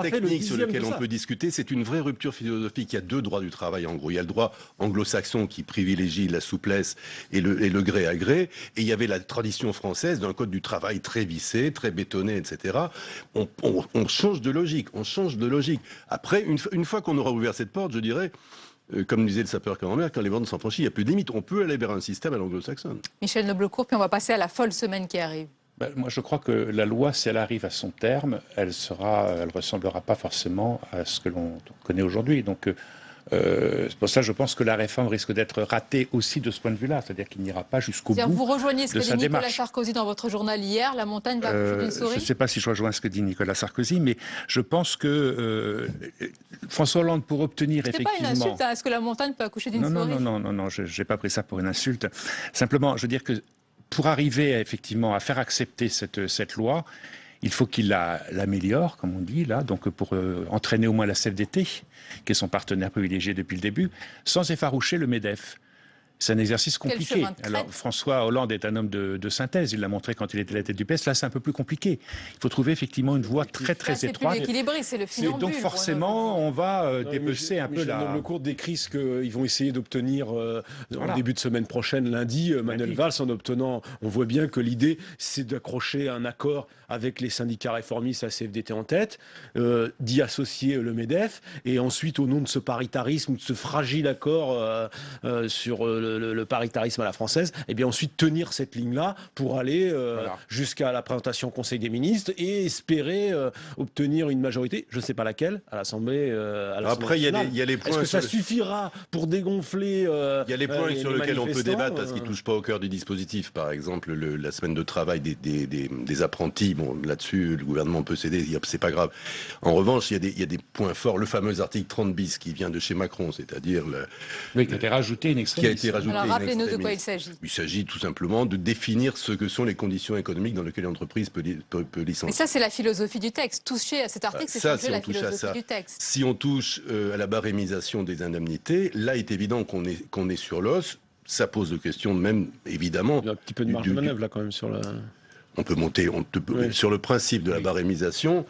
techniques sur lesquelles on peut discuter, c'est une vraie rupture philosophique. Il y a deux droits du travail, en gros. Il y a le droit anglo-saxon qui privilégie la souplesse et le gré à gré, et il y avait la tradition française d'un code du travail très vissé, très bétonné, etc. On change de logique, Après, une fois qu'on aura ouvert cette porte, je dirais, comme disait le sapeur camembert, quand les bornes sont franchies, il n'y a plus de limite. On peut aller vers un système à l'anglo-saxonne. Michel Noblecourt, puis on va passer à la folle semaine qui arrive. Moi, je crois que la loi, si elle arrive à son terme, elle ressemblera pas forcément à ce que l'on connaît aujourd'hui. Donc, c'est pour ça que je pense que la réforme risque d'être ratée aussi de ce point de vue-là. C'est-à-dire qu'il n'ira pas jusqu'au bout. Vous rejoignez ce que dit Nicolas Sarkozy dans votre journal hier, la montagne va accoucher d'une souris? Je ne sais pas si je rejoins ce que dit Nicolas Sarkozy, mais je pense que François Hollande, pour obtenir effectivement... C'est pas une insulte, est-ce que la montagne peut accoucher d'une souris? Non, je n'ai pas pris ça pour une insulte. Simplement, je veux dire que pour arriver effectivement à faire accepter cette loi, il faut qu'il l'améliore, comme on dit là, donc pour entraîner au moins la CFDT, qui est son partenaire privilégié depuis le début, sans effaroucher le MEDEF. C'est un exercice compliqué. Alors, François Hollande est un homme de synthèse. Il l'a montré quand il était à la tête du PS. Là, c'est un peu plus compliqué. Il faut trouver effectivement une voie très étroite. C'est plus équilibré, c'est le funambule. Donc forcément, on va dépecer un peu la... Le cours décrit ce qu'ils vont essayer d'obtenir en début de semaine prochaine, lundi, Manuel Valls, en obtenant... On voit bien que l'idée, c'est d'accrocher un accord avec les syndicats réformistes, la CFDT en tête, d'y associer le MEDEF, et ensuite, au nom de ce paritarisme, de ce fragile accord sur le paritarisme à la française, et bien ensuite tenir cette ligne-là pour aller jusqu'à la présentation au Conseil des ministres et espérer obtenir une majorité, je ne sais pas laquelle, à l'Assemblée. Après, il y a les points. Est-ce que ça suffira pour dégonfler il y a les points sur lesquels on peut débattre parce qu'ils ne touchent pas au cœur du dispositif. Par exemple, la semaine de travail des apprentis. Bon, là-dessus, le gouvernement peut céder, c'est pas grave. En revanche, il y a des points forts. Le fameux article 30 bis qui vient de chez Macron, c'est-à-dire qui a été rajouté une extrémité. Alors rappelez-nous de quoi il s'agit. Il s'agit tout simplement de définir ce que sont les conditions économiques dans lesquelles l'entreprise peut licencier. Mais ça, c'est la philosophie du texte. Toucher à cet article, c'est changer la philosophie du texte. Si on touche à la barémisation des indemnités, là, il est évident qu'on est sur l'os. Ça pose de questions même, évidemment. Il y a un petit peu de marge de manœuvre là quand même sur la... On peut monter, sur le principe de la barémisation.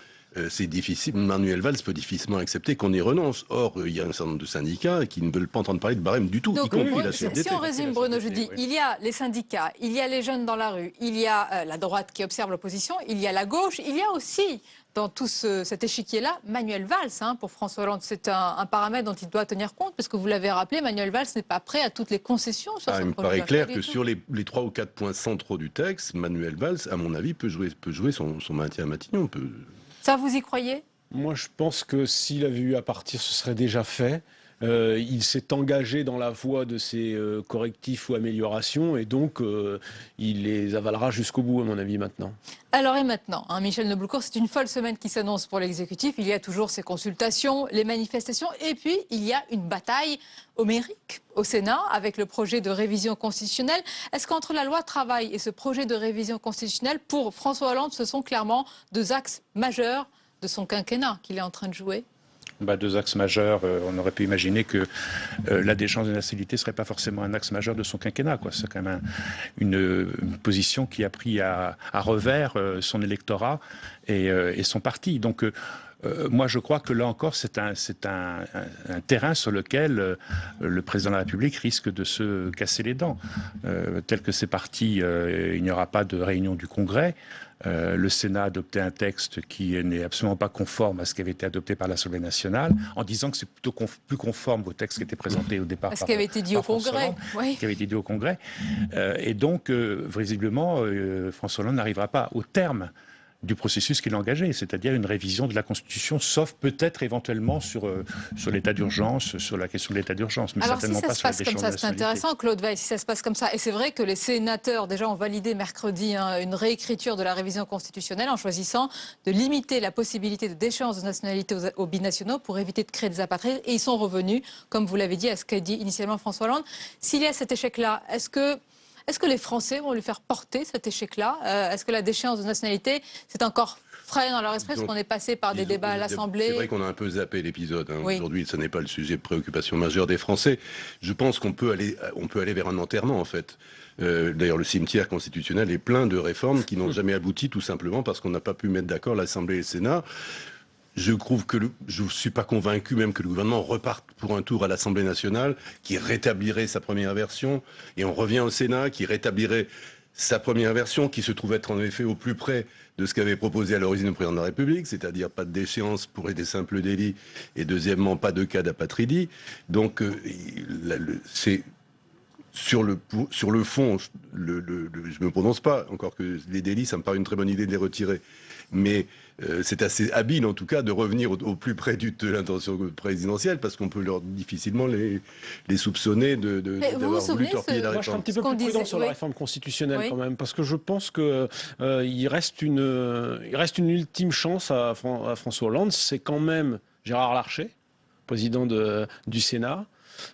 C'est difficile. Manuel Valls peut difficilement accepter qu'on y renonce. Or, il y a un certain nombre de syndicats qui ne veulent pas entendre parler de barème du tout, y compris la CFDT. Si on résume, Bruno, je dis, il y a les syndicats, il y a les jeunes dans la rue, il y a la droite qui observe l'opposition, il y a la gauche, il y a aussi, dans tout cet échiquier-là, Manuel Valls. Pour François Hollande, c'est un paramètre dont il doit tenir compte, parce que vous l'avez rappelé, Manuel Valls n'est pas prêt à toutes les concessions sur ce projet. Il me paraît clair que sur les 3 ou 4 points centraux du texte, Manuel Valls, à mon avis, peut jouer son maintien à Matignon. Ça, vous y croyez ? Moi, je pense que s'il avait eu à partir, ce serait déjà fait. Il s'est engagé dans la voie de ces correctifs ou améliorations et donc il les avalera jusqu'au bout, à mon avis, maintenant. Alors et maintenant, Michel Noblecourt, c'est une folle semaine qui s'annonce pour l'exécutif. Il y a toujours ces consultations, les manifestations et puis il y a une bataille homérique au Sénat avec le projet de révision constitutionnelle. Est-ce qu'entre la loi travail et ce projet de révision constitutionnelle, pour François Hollande, ce sont clairement 2 axes majeurs de son quinquennat qu'il est en train de jouer ? 2 axes majeurs. On aurait pu imaginer que la déchéance de nationalité ne serait pas forcément un axe majeur de son quinquennat. C'est quand même une position qui a pris à revers son électorat et son parti. Donc moi, je crois que là encore, c'est un terrain sur lequel le président de la République risque de se casser les dents. Tel que c'est parti, il n'y aura pas de réunion du Congrès. Le Sénat a adopté un texte qui n'est absolument pas conforme à ce qui avait été adopté par l'Assemblée nationale, en disant que c'est plutôt plus conforme au texte qui était présenté au départ. Ce qui avait été dit au Congrès. Oui. Qui avait été dit au Congrès. Et donc, visiblement, François Hollande n'arrivera pas au terme du processus qu'il a engagé, c'est-à-dire une révision de la Constitution, sauf peut-être éventuellement sur l'état d'urgence, sur la question de l'état d'urgence, mais alors, certainement pas sur la déchéance de nationalité. C'est intéressant, Claude Weiss, si ça se passe comme ça. Et c'est vrai que les sénateurs, déjà, ont validé mercredi une réécriture de la révision constitutionnelle en choisissant de limiter la possibilité de déchéance de nationalité aux binationaux pour éviter de créer des apatrides. Et ils sont revenus, comme vous l'avez dit, à ce qu'a dit initialement François Hollande. S'il y a cet échec-là, est-ce que les Français vont lui faire porter cet échec-là ? Est-ce que la déchéance de nationalité, c'est encore frais dans leur esprit, parce qu'on est passé par des débats à l'Assemblée. C'est vrai qu'on a un peu zappé l'épisode. Oui. Aujourd'hui, ce n'est pas le sujet de préoccupation majeure des Français. Je pense qu'on peut aller vers un enterrement, en fait. D'ailleurs, le cimetière constitutionnel est plein de réformes qui n'ont jamais abouti, tout simplement parce qu'on n'a pas pu mettre d'accord l'Assemblée et le Sénat. Je ne suis pas convaincu même que le gouvernement reparte pour un tour à l'Assemblée nationale, qui rétablirait sa première version, et on revient au Sénat, qui rétablirait sa première version, qui se trouve être en effet au plus près de ce qu'avait proposé à l'origine le président de la République, c'est-à-dire pas de déchéance pour des simples délits, et deuxièmement, pas de cas d'apatridie. Donc, c'est... Sur le fond, je ne me prononce pas, encore que les délits, ça me paraît une très bonne idée de les retirer. Mais c'est assez habile, en tout cas, de revenir au plus près de l'intention présidentielle, parce qu'on peut difficilement les soupçonner d'avoir voulu torpiller la réforme. Moi, je suis un petit peu plus prudent sur la réforme constitutionnelle, quand même, parce que je pense qu'il reste une ultime chance à François Hollande. C'est quand même Gérard Larcher, président du Sénat.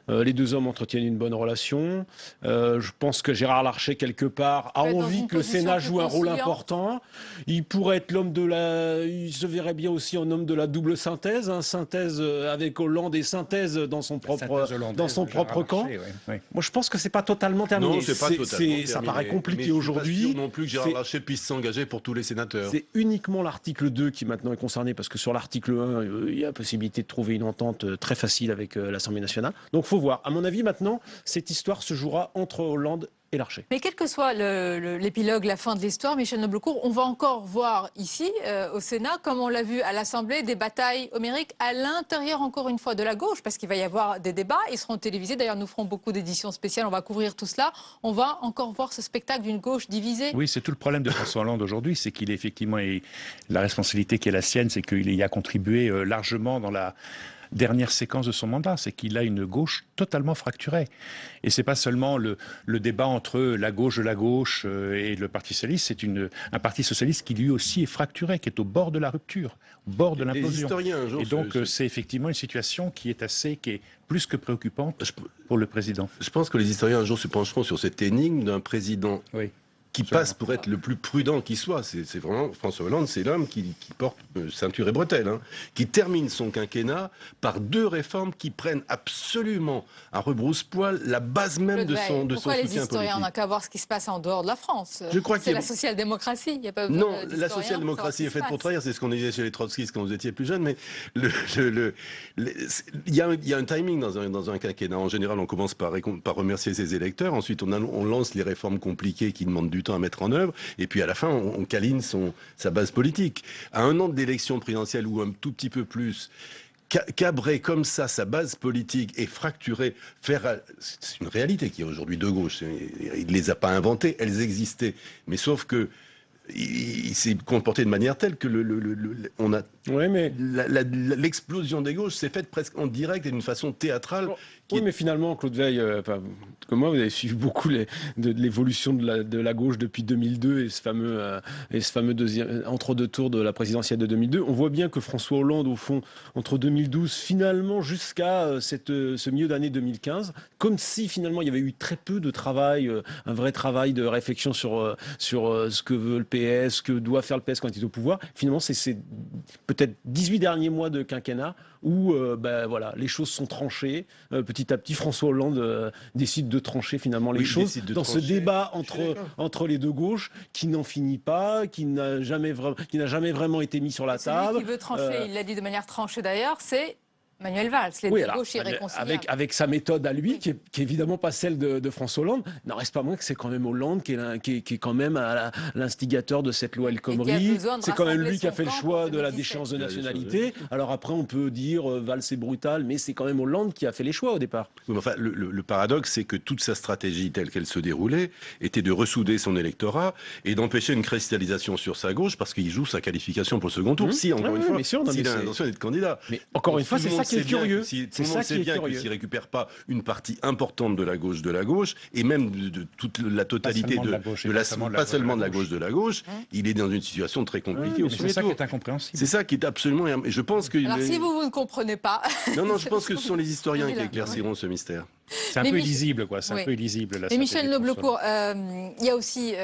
Les deux hommes entretiennent une bonne relation. Je pense que Gérard Larcher, quelque part, a envie que le Sénat joue un rôle important. Il pourrait être il se verrait bien aussi en homme de la double synthèse, synthèse avec Hollande et synthèse dans son propre camp. Oui. Moi, je pense que c'est pas totalement terminé. Non, c'est pas totalement terminé. Ça paraît compliqué aujourd'hui. Je suis pas sûr non plus que Gérard Larcher puisse s'engager pour tous les sénateurs. C'est uniquement l'article 2 qui maintenant est concerné, parce que sur l'article 1, il y a possibilité de trouver une entente très facile avec l'Assemblée nationale. Donc, il faut voir. À mon avis, maintenant, cette histoire se jouera entre Hollande et Larcher. Mais quel que soit l'épilogue, la fin de l'histoire, Michel Noblecourt, on va encore voir ici, au Sénat, comme on l'a vu à l'Assemblée, des batailles homériques à l'intérieur, encore une fois, de la gauche, parce qu'il va y avoir des débats, ils seront télévisés. D'ailleurs, nous ferons beaucoup d'éditions spéciales, on va couvrir tout cela. On va encore voir ce spectacle d'une gauche divisée. Oui, c'est tout le problème de François Hollande aujourd'hui, c'est qu'il est effectivement, la responsabilité qui est la sienne, c'est qu'il y a contribué largement dans la dernière séquence de son mandat, c'est qu'il a une gauche totalement fracturée. Et c'est pas seulement le débat entre la gauche de la gauche et le Parti socialiste, c'est un Parti socialiste qui lui aussi est fracturé, qui est au bord de la rupture, au bord de l'implosion. Et donc c'est effectivement une situation qui est plus que préoccupante pour le président. Je pense que les historiens un jour se pencheront sur cette énigme d'un président. Oui. Qui passe pour être le plus prudent qui soit. C'est vraiment François Hollande, c'est l'homme qui porte ceinture et bretelles, qui termine son quinquennat par deux réformes qui prennent absolument à rebrousse-poil la base même de son soutien politique. Pourquoi les historiens, on n'a qu'à voir ce qui se passe en dehors de la France. C'est la social-démocratie. Non, la social-démocratie est faite pour trahir. C'est ce qu'on disait chez les trotskistes quand vous étiez plus jeune. Mais il y a un timing dans un quinquennat. En général, on commence par remercier ses électeurs. Ensuite, on lance les réformes compliquées qui demandent du temps à mettre en œuvre, et puis à la fin on câline sa base politique. À un an de l'élection présidentielle ou un tout petit peu plus, cabrer comme ça sa base politique et fracturer, c'est une réalité qui est aujourd'hui de gauche. Il ne les a pas inventées, elles existaient, mais sauf que il s'est comporté de manière telle que l'explosion des gauches s'est faite presque en direct et d'une façon théâtrale. Oui, mais finalement, Claude Veil, comme moi, vous avez suivi beaucoup l'évolution de la gauche depuis 2002 et ce fameux deuxième, entre-deux tours de la présidentielle de 2002. On voit bien que François Hollande, au fond, entre 2012, finalement, jusqu'à ce milieu d'année 2015, comme si finalement il y avait eu très peu de travail, un vrai travail de réflexion sur ce que veut le PS, ce que doit faire le PS quand il est au pouvoir. Finalement, c'est peut-être 18 derniers mois de quinquennat où voilà, les choses sont tranchées. Petit à petit, François Hollande décide de trancher finalement les choses dans ce débat entre les deux gauches qui n'en finit pas, qui n'a jamais vraiment été mis sur la table. Celui qui veut trancher, il l'a dit de manière tranchée d'ailleurs, c'est Manuel Valls, les deux gauches irréconciliables. Avec sa méthode à lui, qui est évidemment pas celle de François Hollande, n'en reste pas moins que c'est quand même Hollande qui est quand même l'instigateur de cette loi El Khomri. C'est quand même lui qui a fait le choix de la déchéance de nationalité. Alors après, on peut dire Valls est brutal, mais c'est quand même Hollande qui a fait les choix au départ. Oui, mais enfin, le paradoxe, c'est que toute sa stratégie telle qu'elle se déroulait était de ressouder son électorat et d'empêcher une cristallisation sur sa gauche parce qu'il joue sa qualification pour le second tour. Si, encore une fois, s'il a l'intention d'être candidat. Mais encore une fois, c'est ça qui est curieux. Tout le monde sait bien qu'il ne récupère pas une partie importante de la gauche, et même de toute la totalité pas seulement de la gauche de la gauche, il est dans une situation très compliquée au premier tour. C'est ça qui est incompréhensible. C'est ça qui est absolument... Je pense que alors si vous ne comprenez pas... Non, je pense que ce sont les historiens qui éclairciront ce mystère. C'est un peu illisible, quoi. C'est un peu illisible. Et Michel Noblecourt, il y a aussi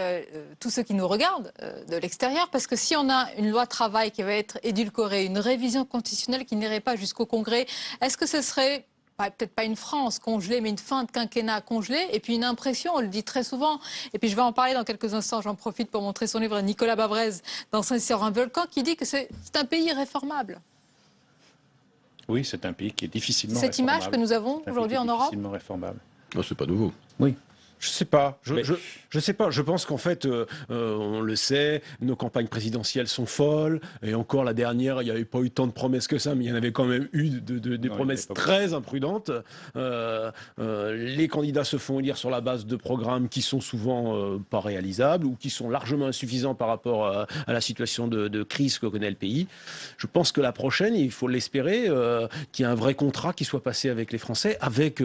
tous ceux qui nous regardent de l'extérieur, parce que si on a une loi travail qui va être édulcorée, une révision constitutionnelle qui n'irait pas jusqu'au Congrès, est-ce que ce serait peut-être pas une France congelée, mais une fin de quinquennat congelée, et puis une impression, on le dit très souvent, et puis je vais en parler dans quelques instants, j'en profite pour montrer son livre, Nicolas Bavrez, Danser sur un volcan, qui dit que c'est un pays irréformable. Oui, c'est un pays qui est difficilement réformable. Cette image que nous avons aujourd'hui en Europe. Difficilement réformable. Non, c'est pas nouveau. Oui. Je sais pas. Je sais pas. Je pense qu'en fait, on le sait, nos campagnes présidentielles sont folles. Et encore la dernière, il n'y avait pas eu tant de promesses que ça, mais il y en avait quand même eu des promesses très imprudentes. Les candidats se font élire sur la base de programmes qui sont souvent pas réalisables ou qui sont largement insuffisants par rapport à la situation de crise que connaît le pays. Je pense que la prochaine, il faut l'espérer, qu'il y ait un vrai contrat qui soit passé avec les Français, avec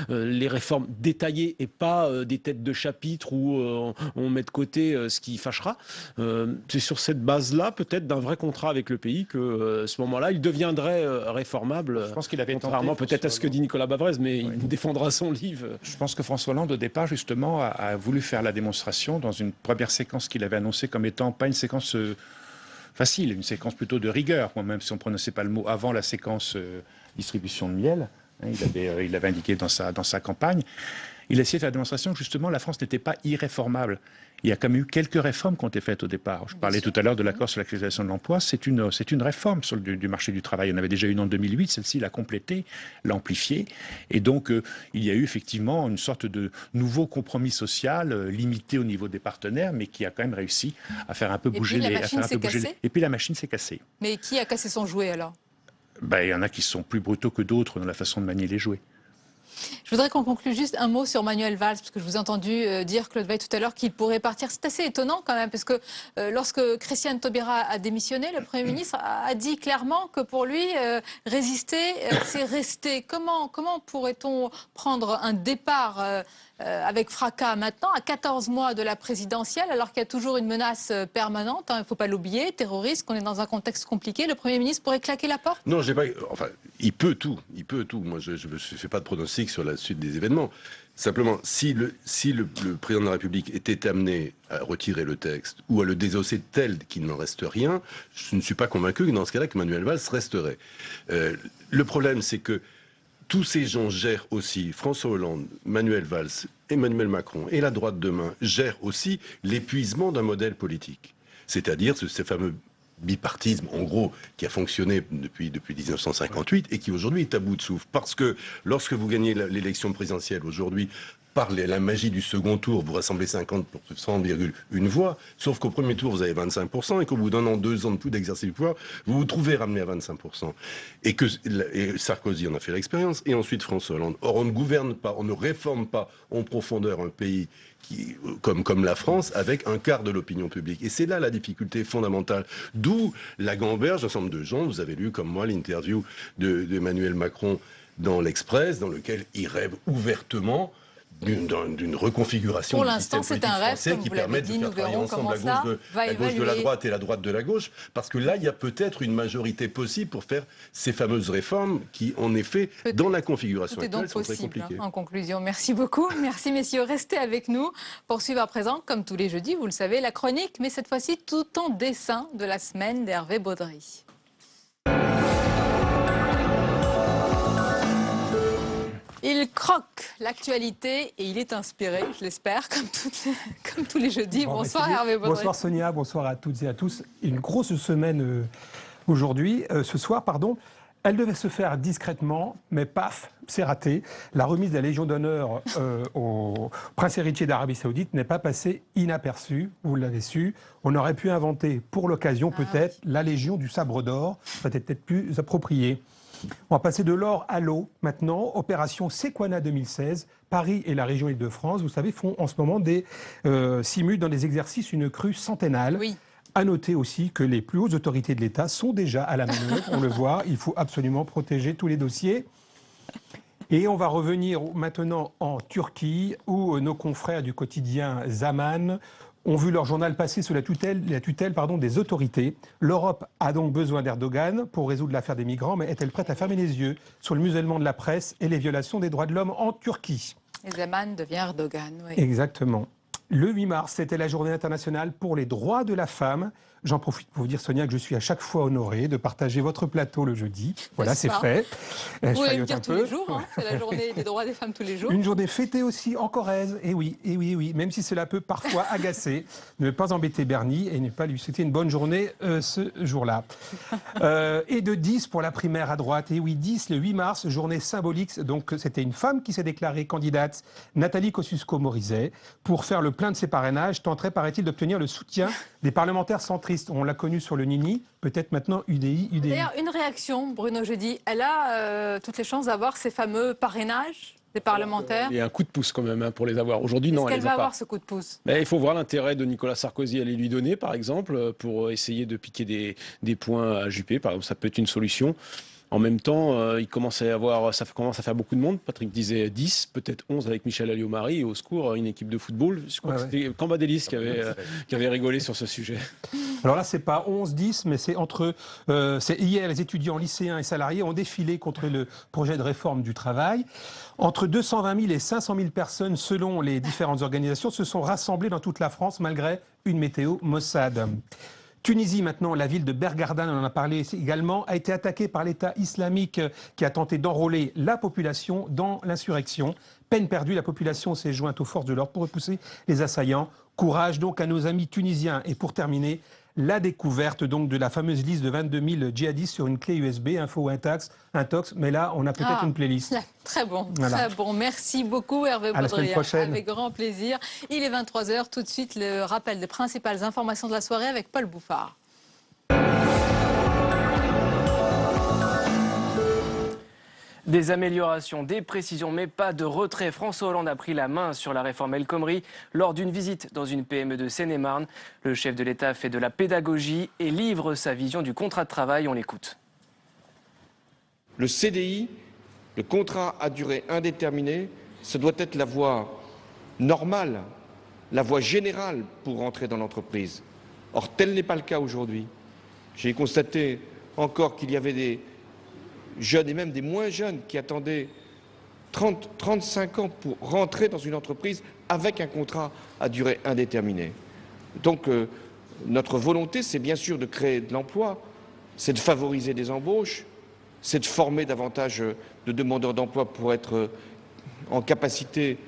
les réformes détaillées et pas des têtes de chapitre où on met de côté ce qui fâchera. C'est sur cette base-là, peut-être, d'un vrai contrat avec le pays que, à ce moment-là, il deviendrait réformable. Je pense qu'il avait contrairement peut-être à ce que dit Nicolas Bavrez, mais il défendra son livre. Je pense que François Hollande, au départ, justement, a voulu faire la démonstration dans une première séquence qu'il avait annoncée comme étant pas une séquence facile, une séquence plutôt de rigueur, même si on ne prononçait pas le mot avant la séquence distribution de miel. Il l'avait indiqué dans sa campagne. Il a essayé de faire la démonstration que justement la France n'était pas irréformable. Il y a quand même eu quelques réformes qui ont été faites au départ. Je parlais tout à l'heure de l'accord sur l'accélération de l'emploi. C'est une réforme du marché du travail. Il y en avait déjà une en 2008. Celle-ci l'a complétée, l'a amplifiée. Et donc, il y a eu effectivement une sorte de nouveau compromis social limité au niveau des partenaires, mais qui a quand même réussi à faire un peu bouger les... Et puis la machine s'est cassée. Mais qui a cassé son jouet alors ? Il y en a qui sont plus brutaux que d'autres dans la façon de manier les jouets. Je voudrais qu'on conclue juste un mot sur Manuel Valls, parce que je vous ai entendu dire, Claude Weill, tout à l'heure, qu'il pourrait partir. C'est assez étonnant quand même, parce que lorsque Christiane Taubira a démissionné, le Premier ministre a dit clairement que pour lui, résister, c'est rester. Comment pourrait-on prendre un départ avec fracas maintenant, à 14 mois de la présidentielle, alors qu'il y a toujours une menace permanente, il ne faut pas l'oublier, terroriste, qu'on est dans un contexte compliqué, le Premier ministre pourrait claquer la porte ? Non, il peut tout. Moi, je ne fais pas de pronostic sur la suite des événements. Simplement, si le président de la République était amené à retirer le texte ou à le désosser tel qu'il n'en reste rien, je ne suis pas convaincu que dans ce cas-là, que Manuel Valls resterait. Le problème, c'est que tous ces gens gèrent aussi, François Hollande, Manuel Valls, Emmanuel Macron et la droite demain gèrent aussi l'épuisement d'un modèle politique. C'est-à-dire ces fameux bipartisme, en gros, qui a fonctionné depuis 1958 et qui aujourd'hui est à bout de souffle. Parce que lorsque vous gagnez l'élection présidentielle aujourd'hui, par la magie du second tour, vous rassemblez 50,1 voix, sauf qu'au premier tour, vous avez 25%, et qu'au bout d'un an, 2 ans de plus d'exercice du pouvoir, vous vous trouvez ramené à 25%. Et Sarkozy en a fait l'expérience, et ensuite François Hollande. Or, on ne gouverne pas, on ne réforme pas en profondeur un pays comme la France, avec un quart de l'opinion publique. Et c'est là la difficulté fondamentale. D'où la gamberge d'un certain nombre de gens. Vous avez lu, comme moi, l'interview d'Emmanuel Macron dans l'Express, dans lequel il rêve ouvertement d'une reconfiguration pour du l'instant, système c'est un rêve, français qui permet de faire travailler ensemble la gauche de la droite et la droite de la gauche, parce que là, il y a peut-être une majorité possible pour faire ces fameuses réformes qui, en effet, dans la configuration actuelle, sont très compliquées. En conclusion, merci beaucoup. Merci, messieurs. Restez avec nous pour suivre à présent, comme tous les jeudis, vous le savez, la chronique, mais cette fois-ci tout en dessin de la semaine d'Hervé Baudry. Il croque l'actualité et il est inspiré, je l'espère, comme tous les jeudis. Bonsoir Hervé Baudry. Bonsoir Sonia, bonsoir à toutes et à tous. Une grosse semaine aujourd'hui, ce soir, pardon. Elle devait se faire discrètement, mais paf, c'est raté. La remise de la Légion d'honneur au prince héritier d'Arabie Saoudite n'est pas passée inaperçue, vous l'avez su. On aurait pu inventer pour l'occasion peut-être la Légion du sabre d'or, peut-être plus appropriée. On va passer de l'or à l'eau maintenant. Opération Sequana 2016. Paris et la région Île-de-France, vous savez, font en ce moment simulent dans des exercices une crue centennale. Oui. À noter aussi que les plus hautes autorités de l'État sont déjà à la manœuvre. On le voit, il faut absolument protéger tous les dossiers. Et on va revenir maintenant en Turquie, où nos confrères du quotidien Zaman ont vu leur journal passer sous la tutelle des autorités. L'Europe a donc besoin d'Erdogan pour résoudre l'affaire des migrants, mais est-elle prête à fermer les yeux sur le musellement de la presse et les violations des droits de l'homme en Turquie? Et Zeman devient Erdogan, oui. Exactement. Le 8 mars, c'était la journée internationale pour les droits de la femme. J'en profite pour vous dire, Sonia, que je suis à chaque fois honoré de partager votre plateau le jeudi. Voilà, c'est fait. Vous pouvez le dire tous les jours, hein, c'est la journée des droits des femmes tous les jours. Une journée fêtée aussi en Corrèze, et oui, même si cela peut parfois agacer, ne pas embêter Bernie et ne pas lui souhaiter une bonne journée ce jour-là. Et de 10 pour la primaire à droite, et oui, 10 le 8 mars, journée symbolique. Donc c'était une femme qui s'est déclarée candidate, Nathalie Kosciusko-Morizet, pour faire le plein de ses parrainages, tenterait, paraît-il, d'obtenir le soutien des parlementaires centristes. On l'a connu sur le Nini, peut-être maintenant UDI. D'ailleurs, une réaction, Bruno Jeudi. Elle a toutes les chances d'avoir ces fameux parrainages des parlementaires. Il y a un coup de pouce quand même pour les avoir. Aujourd'hui, non, elle les a va pas. avoir ce coup de pouce? Il faut voir l'intérêt de Nicolas Sarkozy à les lui donner, par exemple, pour essayer de piquer des points à Juppé. Par exemple, ça peut être une solution. En même temps, il commence à y avoir, ça commence à faire beaucoup de monde. Patrick disait 10, peut-être 11 avec Michel Alliot-Marie. Et au secours, une équipe de football. Je crois que c'était Cambadélis qui avait rigolé sur ce sujet. Alors là, c'est pas 11-10, mais c'est c'est hier, les étudiants lycéens et salariés ont défilé contre le projet de réforme du travail. Entre 220 000 et 500 000 personnes, selon les différentes organisations, se sont rassemblées dans toute la France, malgré une météo maussade. Tunisie, maintenant, la ville de Bergardane, on en a parlé également, a été attaquée par l'État islamique qui a tenté d'enrôler la population dans l'insurrection. Peine perdue, la population s'est jointe aux forces de l'ordre pour repousser les assaillants. Courage donc à nos amis tunisiens. Et pour terminer, la découverte donc de la fameuse liste de 22 000 djihadistes sur une clé USB, info intox, mais là on a peut-être une playlist. Très bon, voilà. Très bon. Merci beaucoup Hervé Baudrillard. À la semaine prochaine. Avec grand plaisir. Il est 23h, tout de suite le rappel des principales informations de la soirée avec Paul Bouffard. Des améliorations, des précisions, mais pas de retrait. François Hollande a pris la main sur la réforme El Khomri lors d'une visite dans une PME de Seine-et-Marne. Le chef de l'État fait de la pédagogie et livre sa vision du contrat de travail. On l'écoute. Le CDI, le contrat à durée indéterminée, ce doit être la voie normale, la voie générale pour rentrer dans l'entreprise. Or, tel n'est pas le cas aujourd'hui. J'ai constaté encore qu'il y avait des jeunes et même des moins jeunes qui attendaient 30-35 ans pour rentrer dans une entreprise avec un contrat à durée indéterminée. Donc notre volonté, c'est bien sûr de créer de l'emploi, c'est de favoriser des embauches, c'est de former davantage de demandeurs d'emploi pour être en capacité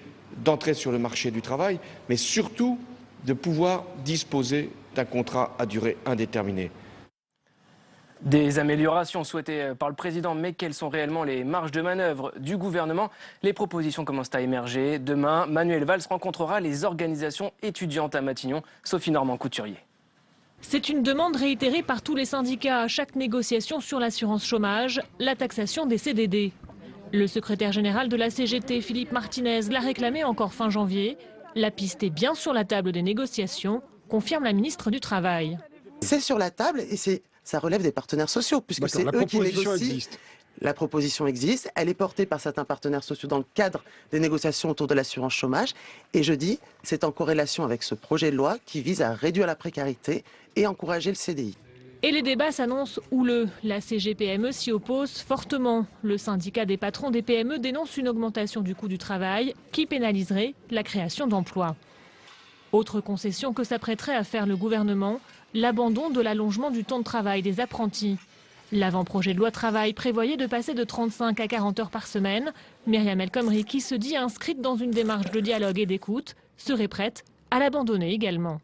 d'entrer sur le marché du travail, mais surtout de pouvoir disposer d'un contrat à durée indéterminée. Des améliorations souhaitées par le président, mais quelles sont réellement les marges de manœuvre du gouvernement? Les propositions commencent à émerger. Demain, Manuel Valls rencontrera les organisations étudiantes à Matignon. Sophie Normand-Couturier. C'est une demande réitérée par tous les syndicats à chaque négociation sur l'assurance chômage, la taxation des CDD. Le secrétaire général de la CGT, Philippe Martinez, l'a réclamé encore fin janvier. La piste est bien sur la table des négociations, confirme la ministre du Travail. C'est sur la table et ça relève des partenaires sociaux, puisque c'est eux qui négocient. La proposition existe, elle est portée par certains partenaires sociaux dans le cadre des négociations autour de l'assurance chômage. Et je dis, c'est en corrélation avec ce projet de loi qui vise à réduire la précarité et encourager le CDI. Et les débats s'annoncent houleux. La CGPME s'y oppose fortement. Le syndicat des patrons des PME dénonce une augmentation du coût du travail qui pénaliserait la création d'emplois. Autre concession que s'apprêterait à faire le gouvernement, l'abandon de l'allongement du temps de travail des apprentis. L'avant-projet de loi travail prévoyait de passer de 35 à 40 heures par semaine. Myriam El Khomri, qui se dit inscrite dans une démarche de dialogue et d'écoute, serait prête à l'abandonner également.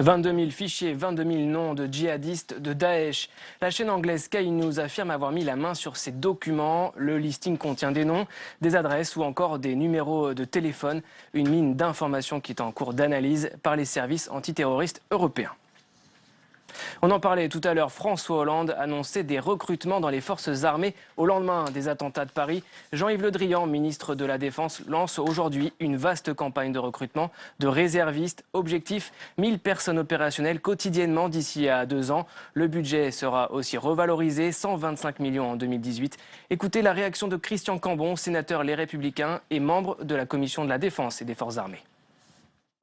22 000 fichiers, 22 000 noms de djihadistes de Daesh. La chaîne anglaise Sky News affirme avoir mis la main sur ces documents. Le listing contient des noms, des adresses ou encore des numéros de téléphone. Une mine d'informations qui est en cours d'analyse par les services antiterroristes européens. On en parlait tout à l'heure, François Hollande annonçait des recrutements dans les forces armées au lendemain des attentats de Paris. Jean-Yves Le Drian, ministre de la Défense, lance aujourd'hui une vaste campagne de recrutement de réservistes. Objectif, 1000 personnes opérationnelles quotidiennement d'ici à 2 ans. Le budget sera aussi revalorisé, 125 millions en 2018. Écoutez la réaction de Christian Cambon, sénateur Les Républicains et membre de la Commission de la Défense et des Forces armées.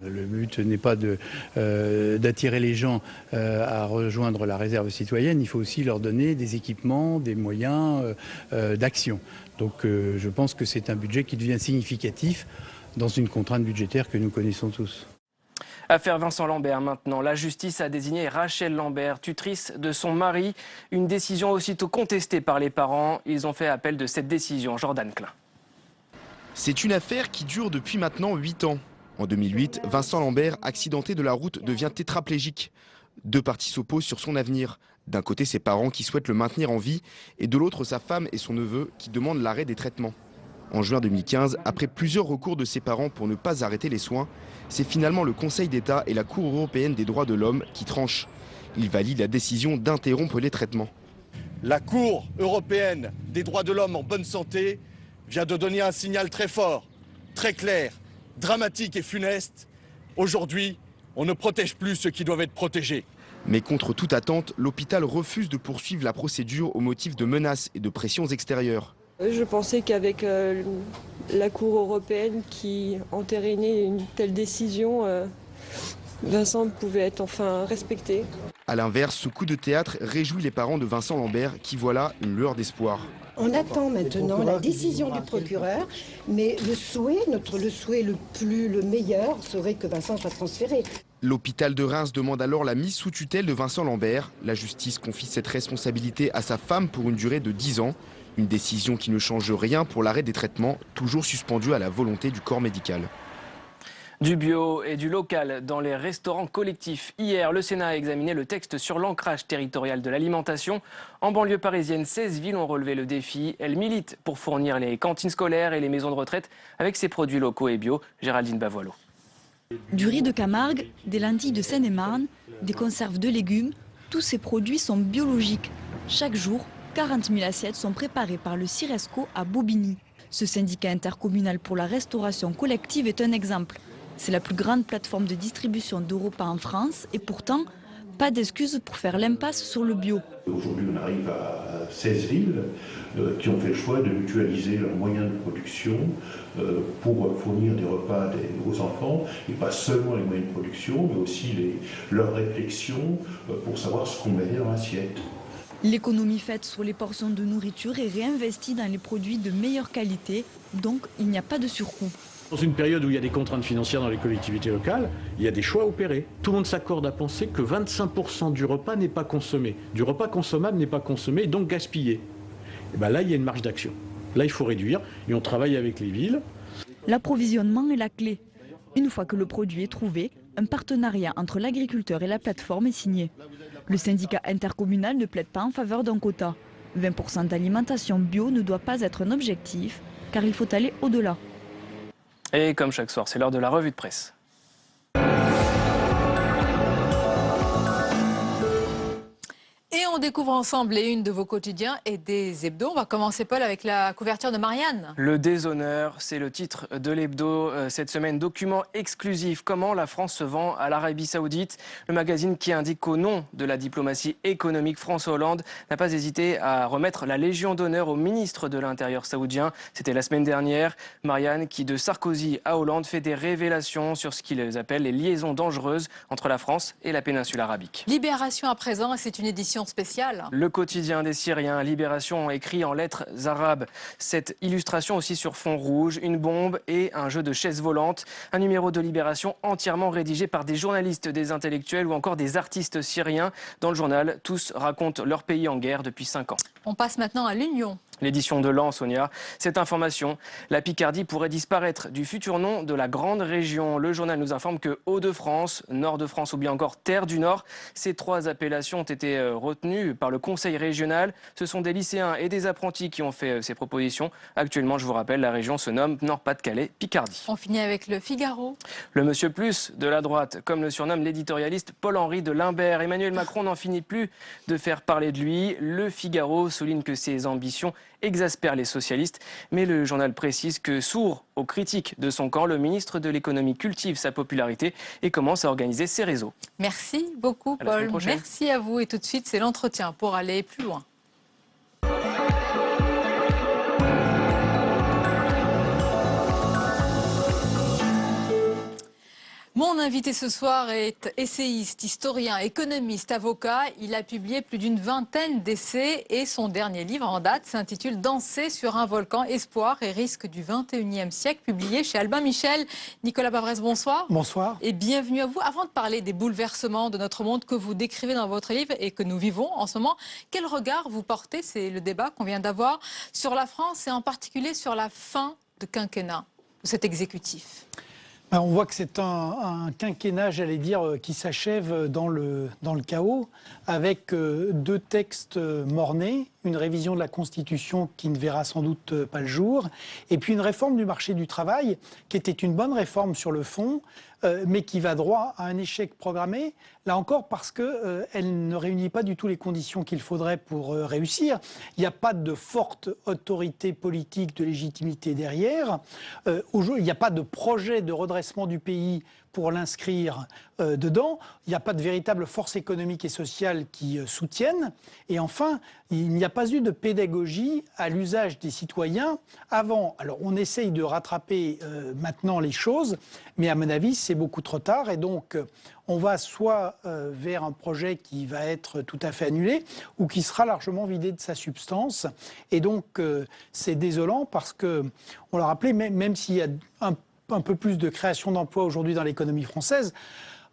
Le but n'est pas d'attirer les gens à rejoindre la réserve citoyenne, il faut aussi leur donner des équipements, des moyens d'action. Donc je pense que c'est un budget qui devient significatif dans une contrainte budgétaire que nous connaissons tous. Affaire Vincent Lambert maintenant. La justice a désigné Rachel Lambert, tutrice de son mari. Une décision aussitôt contestée par les parents. Ils ont fait appel de cette décision. Jordan Klein. C'est une affaire qui dure depuis maintenant 8 ans. En 2008, Vincent Lambert, accidenté de la route, devient tétraplégique. Deux parties s'opposent sur son avenir. D'un côté, ses parents qui souhaitent le maintenir en vie, et de l'autre, sa femme et son neveu qui demandent l'arrêt des traitements. En juin 2015, après plusieurs recours de ses parents pour ne pas arrêter les soins, c'est finalement le Conseil d'État et la Cour européenne des droits de l'homme qui tranchent. Ils valident la décision d'interrompre les traitements. La Cour européenne des droits de l'homme en bonne santé vient de donner un signal très fort, très clair, dramatique et funeste. Aujourd'hui, on ne protège plus ceux qui doivent être protégés. Mais contre toute attente, l'hôpital refuse de poursuivre la procédure au motif de menaces et de pressions extérieures. Je pensais qu'avec la Cour européenne qui entérinait une telle décision, Vincent pouvait être enfin respecté. A l'inverse, ce coup de théâtre réjouit les parents de Vincent Lambert qui voient une lueur d'espoir. On attend maintenant la décision du procureur, mais le souhait le meilleur serait que Vincent soit transféré. L'hôpital de Reims demande alors la mise sous tutelle de Vincent Lambert. La justice confie cette responsabilité à sa femme pour une durée de 10 ans. Une décision qui ne change rien pour l'arrêt des traitements, toujours suspendu à la volonté du corps médical. Du bio et du local dans les restaurants collectifs. Hier, le Sénat a examiné le texte sur l'ancrage territorial de l'alimentation. En banlieue parisienne, 16 villes ont relevé le défi. Elles militent pour fournir les cantines scolaires et les maisons de retraite avec ces produits locaux et bio. Géraldine Bavoilo. Du riz de Camargue, des lentilles de Seine-et-Marne, des conserves de légumes, tous ces produits sont biologiques. Chaque jour, 40 000 assiettes sont préparées par le Ciresco à Bobigny. Ce syndicat intercommunal pour la restauration collective est un exemple. C'est la plus grande plateforme de distribution de repas en France et pourtant, pas d'excuses pour faire l'impasse sur le bio. Aujourd'hui, on arrive à 16 villes qui ont fait le choix de mutualiser leurs moyens de production pour fournir des repas aux enfants, et pas seulement les moyens de production, mais aussi leurs réflexions pour savoir ce qu'on met dans l'assiette. L'économie faite sur les portions de nourriture est réinvestie dans les produits de meilleure qualité, donc il n'y a pas de surcoût. Dans une période où il y a des contraintes financières dans les collectivités locales, il y a des choix opérés. Tout le monde s'accorde à penser que 25% du repas n'est pas consommé. Du repas consommable n'est pas consommé, donc gaspillé. Et bien là, il y a une marge d'action. Là, il faut réduire et on travaille avec les villes. L'approvisionnement est la clé. Une fois que le produit est trouvé, un partenariat entre l'agriculteur et la plateforme est signé. Le syndicat intercommunal ne plaide pas en faveur d'un quota. 20% d'alimentation bio ne doit pas être un objectif, car il faut aller au-delà. Et comme chaque soir, c'est l'heure de la revue de presse. Et on découvre ensemble les unes de vos quotidiens et des hebdos. On va commencer, Paul, avec la couverture de Marianne. Le déshonneur, c'est le titre de l'hebdo cette semaine. Document exclusif, comment la France se vend à l'Arabie Saoudite. Le magazine qui indique qu'au nom de la diplomatie économique, François Hollande n'a pas hésité à remettre la Légion d'honneur au ministre de l'Intérieur saoudien. C'était la semaine dernière. Marianne, qui de Sarkozy à Hollande fait des révélations sur ce qu'ils appellent les liaisons dangereuses entre la France et la péninsule arabique. Libération à présent, et c'est une édition spéciale. Le quotidien des Syriens, Libération, écrit en lettres arabes. Cette illustration aussi sur fond rouge, une bombe et un jeu de chaises volantes. Un numéro de Libération entièrement rédigé par des journalistes, des intellectuels ou encore des artistes syriens. Dans le journal, tous racontent leur pays en guerre depuis 5 ans. On passe maintenant à l'Union. L'édition de l'an, Sonia. Cette information, la Picardie pourrait disparaître du futur nom de la grande région. Le journal nous informe que Hauts-de-France, Nord-de-France ou bien encore Terre du Nord, ces 3 appellations ont été retenues par le Conseil régional. Ce sont des lycéens et des apprentis qui ont fait ces propositions. Actuellement, je vous rappelle, la région se nomme Nord-Pas-de-Calais-Picardie. On finit avec le Figaro. Le monsieur plus de la droite, comme le surnomme l'éditorialiste Paul-Henri de Limbert. Emmanuel Macron n'en finit plus de faire parler de lui. Le Figaro souligne que ses ambitions exaspère les socialistes, mais le journal précise que, sourd aux critiques de son camp, le ministre de l'économie cultive sa popularité et commence à organiser ses réseaux. Merci beaucoup, Paul. Merci à vous. Et tout de suite, c'est l'entretien pour aller plus loin. Mon invité ce soir est essayiste, historien, économiste, avocat. Il a publié plus d'une vingtaine d'essais et son dernier livre en date s'intitule « Danser sur un volcan, espoir et risque du XXIe siècle », publié chez Albin Michel. Nicolas Bavrez, bonsoir. Bonsoir. Et bienvenue à vous. Avant de parler des bouleversements de notre monde que vous décrivez dans votre livre et que nous vivons en ce moment, quel regard vous portez, c'est le débat qu'on vient d'avoir, sur la France et en particulier sur la fin de quinquennat de cet exécutif? On voit que c'est un quinquennat, j'allais dire, qui s'achève dans le chaos, avec deux textes mort-nés, une révision de la Constitution qui ne verra sans doute pas le jour, et puis une réforme du marché du travail, qui était une bonne réforme sur le fond, mais qui va droit à un échec programmé, là encore parce qu'elle ne réunit pas du tout les conditions qu'il faudrait pour réussir. Il n'y a pas de forte autorité politique de légitimité derrière. Il n'y a pas de projet de redressement du pays pour l'inscrire dedans. Il n'y a pas de véritable force économique et sociale qui soutienne. Et enfin, il n'y a pas eu de pédagogie à l'usage des citoyens avant. Alors, on essaye de rattraper maintenant les choses, mais à mon avis, c'est beaucoup trop tard. Et donc, on va soit vers un projet qui va être tout à fait annulé ou qui sera largement vidé de sa substance. Et donc, c'est désolant parce que, on l'a rappelé, même s'il y a un peu plus de création d'emplois aujourd'hui dans l'économie française,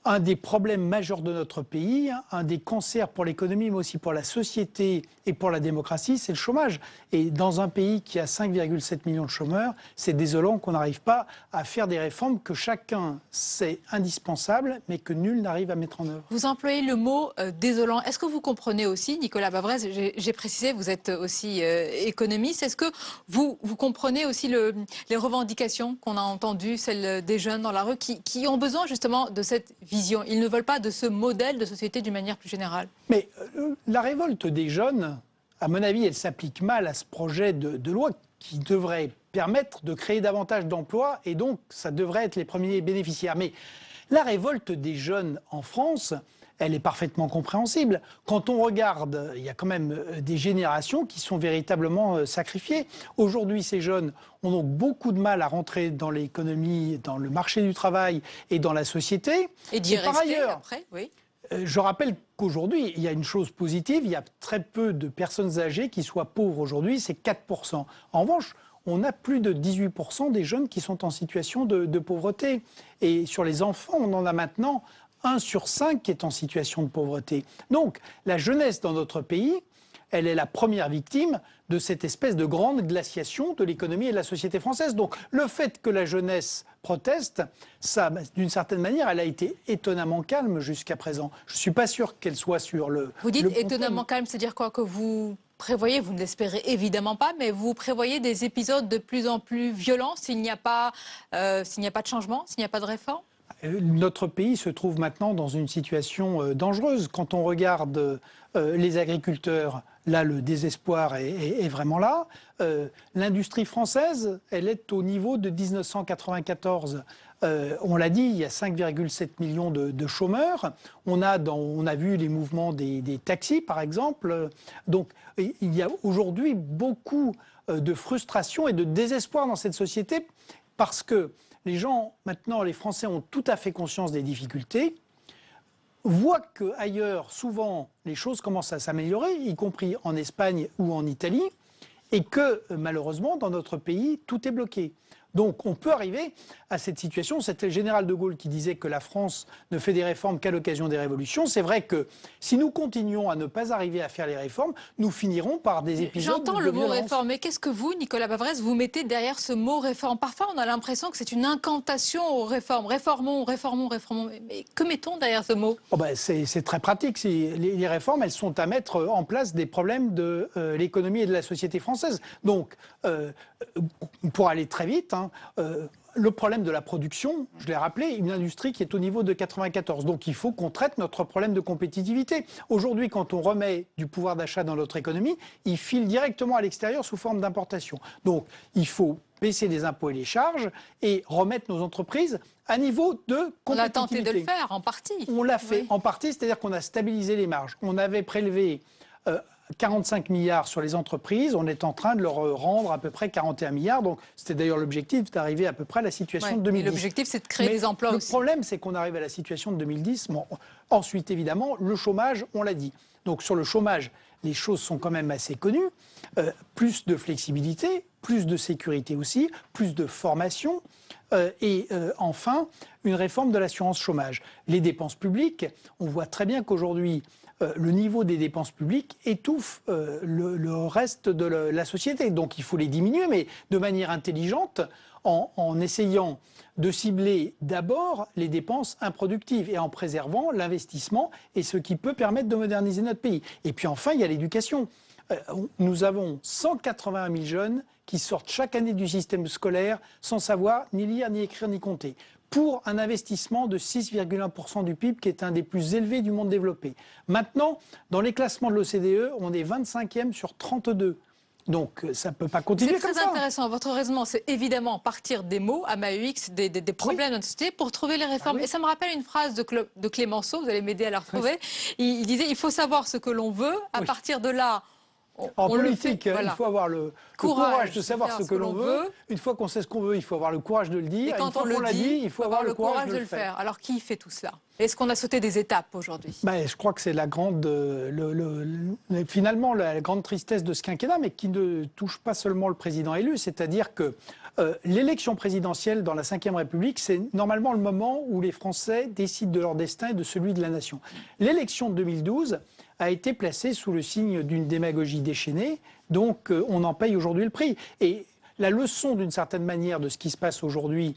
un des problèmes majeurs de notre pays, un des cancers pour l'économie, mais aussi pour la société et pour la démocratie, c'est le chômage. Et dans un pays qui a 5,7 millions de chômeurs, c'est désolant qu'on n'arrive pas à faire des réformes que chacun sait indispensables, mais que nul n'arrive à mettre en œuvre. Vous employez le mot désolant. Est-ce que vous comprenez aussi, Nicolas Bavrez, j'ai précisé, vous êtes aussi économiste, est-ce que vous comprenez aussi les revendications qu'on a entendues, celles des jeunes dans la rue, qui ont besoin justement de cette vision? Ils ne veulent pas de ce modèle de société d'une manière plus générale. Mais la révolte des jeunes, à mon avis, elle s'applique mal à ce projet de loi qui devrait permettre de créer davantage d'emplois et donc ça devrait être les premiers bénéficiaires. Mais la révolte des jeunes en France, elle est parfaitement compréhensible. Quand on regarde, il y a quand même des générations qui sont véritablement sacrifiées. Aujourd'hui, ces jeunes ont donc beaucoup de mal à rentrer dans l'économie, dans le marché du travail et dans la société. Et d'y rester après, oui. Je rappelle qu'aujourd'hui, il y a une chose positive, il y a très peu de personnes âgées qui soient pauvres aujourd'hui, c'est 4%. En revanche, on a plus de 18% des jeunes qui sont en situation de pauvreté. Et sur les enfants, on en a maintenant 1 sur 5 qui est en situation de pauvreté. Donc, la jeunesse dans notre pays, elle est la première victime de cette espèce de grande glaciation de l'économie et de la société française. Donc, le fait que la jeunesse proteste, ça, d'une certaine manière, elle a été étonnamment calme jusqu'à présent. Je ne suis pas sûr qu'elle soit sur le... Vous dites étonnamment calme, c'est-à-dire quoi? Que vous prévoyez, vous ne l'espérez évidemment pas, mais vous prévoyez des épisodes de plus en plus violents s'il n'y a pas de changement, s'il n'y a pas de réforme? Notre pays se trouve maintenant dans une situation dangereuse. Quand on regarde les agriculteurs, là, le désespoir est vraiment là. L'industrie française, elle est au niveau de 1994. On l'a dit, il y a 5,7 millions de chômeurs. On a vu les mouvements des taxis, par exemple. Donc, il y a aujourd'hui beaucoup de frustration et de désespoir dans cette société parce que les gens, maintenant, les Français ont tout à fait conscience des difficultés, voient qu'ailleurs, souvent, les choses commencent à s'améliorer, y compris en Espagne ou en Italie, et que, malheureusement, dans notre pays, tout est bloqué. Donc, on peut arriver à cette situation. C'était le général de Gaulle qui disait que la France ne fait des réformes qu'à l'occasion des révolutions. C'est vrai que si nous continuons à ne pas arriver à faire les réformes, nous finirons par des épisodes de violence. J'entends le mot réforme, mais qu'est-ce que vous, Nicolas Bavrez, vous mettez derrière ce mot réforme? Parfois, on a l'impression que c'est une incantation aux réformes. Réformons, réformons, réformons. Mais que mettons derrière ce mot? C'est très pratique. Les réformes, elles sont à mettre en place des problèmes de l'économie et de la société française. Donc, pour aller très vite, le problème de la production, je l'ai rappelé, une industrie qui est au niveau de 94. Donc il faut qu'on traite notre problème de compétitivité. Aujourd'hui, quand on remet du pouvoir d'achat dans notre économie, il file directement à l'extérieur sous forme d'importation. Donc il faut baisser les impôts et les charges et remettre nos entreprises à niveau de compétitivité. On a tenté de le faire, en partie. On l'a fait en partie, c'est-à-dire qu'on a stabilisé les marges. On avait prélevé 45 milliards sur les entreprises, on est en train de leur rendre à peu près 41 milliards. Donc c'était d'ailleurs l'objectif d'arriver à peu près à la situation de 2010. L'objectif, c'est de créer des emplois aussi. Le problème, c'est qu'on arrive à la situation de 2010. Bon, ensuite, évidemment, le chômage, on l'a dit. Donc sur le chômage, les choses sont quand même assez connues. Plus de flexibilité, plus de sécurité aussi, plus de formation. Enfin, une réforme de l'assurance chômage. Les dépenses publiques, on voit très bien qu'aujourd'hui, le niveau des dépenses publiques étouffe le reste de la société. Donc il faut les diminuer, mais de manière intelligente, en essayant de cibler d'abord les dépenses improductives et en préservant l'investissement et ce qui peut permettre de moderniser notre pays. Et puis enfin, il y a l'éducation. Nous avons 181 000 jeunes qui sortent chaque année du système scolaire sans savoir ni lire, ni écrire, ni compter, pour un investissement de 6,1% du PIB, qui est un des plus élevés du monde développé. Maintenant, dans les classements de l'OCDE, on est 25e sur 32. Donc ça ne peut pas continuer comme ça. C'est très intéressant. Votre raisonnement, c'est évidemment partir des mots, à MAUX, des problèmes de notre société, pour trouver les réformes. Et ça me rappelle une phrase de Clémenceau, vous allez m'aider à la retrouver. Il disait, il faut savoir ce que l'on veut, à partir de là... En politique, il faut avoir le courage de savoir ce que l'on veut. Une fois qu'on sait ce qu'on veut, il faut avoir le courage de le dire. Et quand on l'a dit, il faut avoir le courage de le faire. Alors qui fait tout cela? Est-ce qu'on a sauté des étapes aujourd'hui? Je crois que c'est la grande, finalement, la grande tristesse de ce quinquennat, mais qui ne touche pas seulement le président élu. C'est-à-dire que l'élection présidentielle dans la Ve République, c'est normalement le moment où les Français décident de leur destin et de celui de la nation. L'élection de 2012 a été placée sous le signe d'une démagogie déchaînée, donc on en paye aujourd'hui le prix. Et la leçon, d'une certaine manière, de ce qui se passe aujourd'hui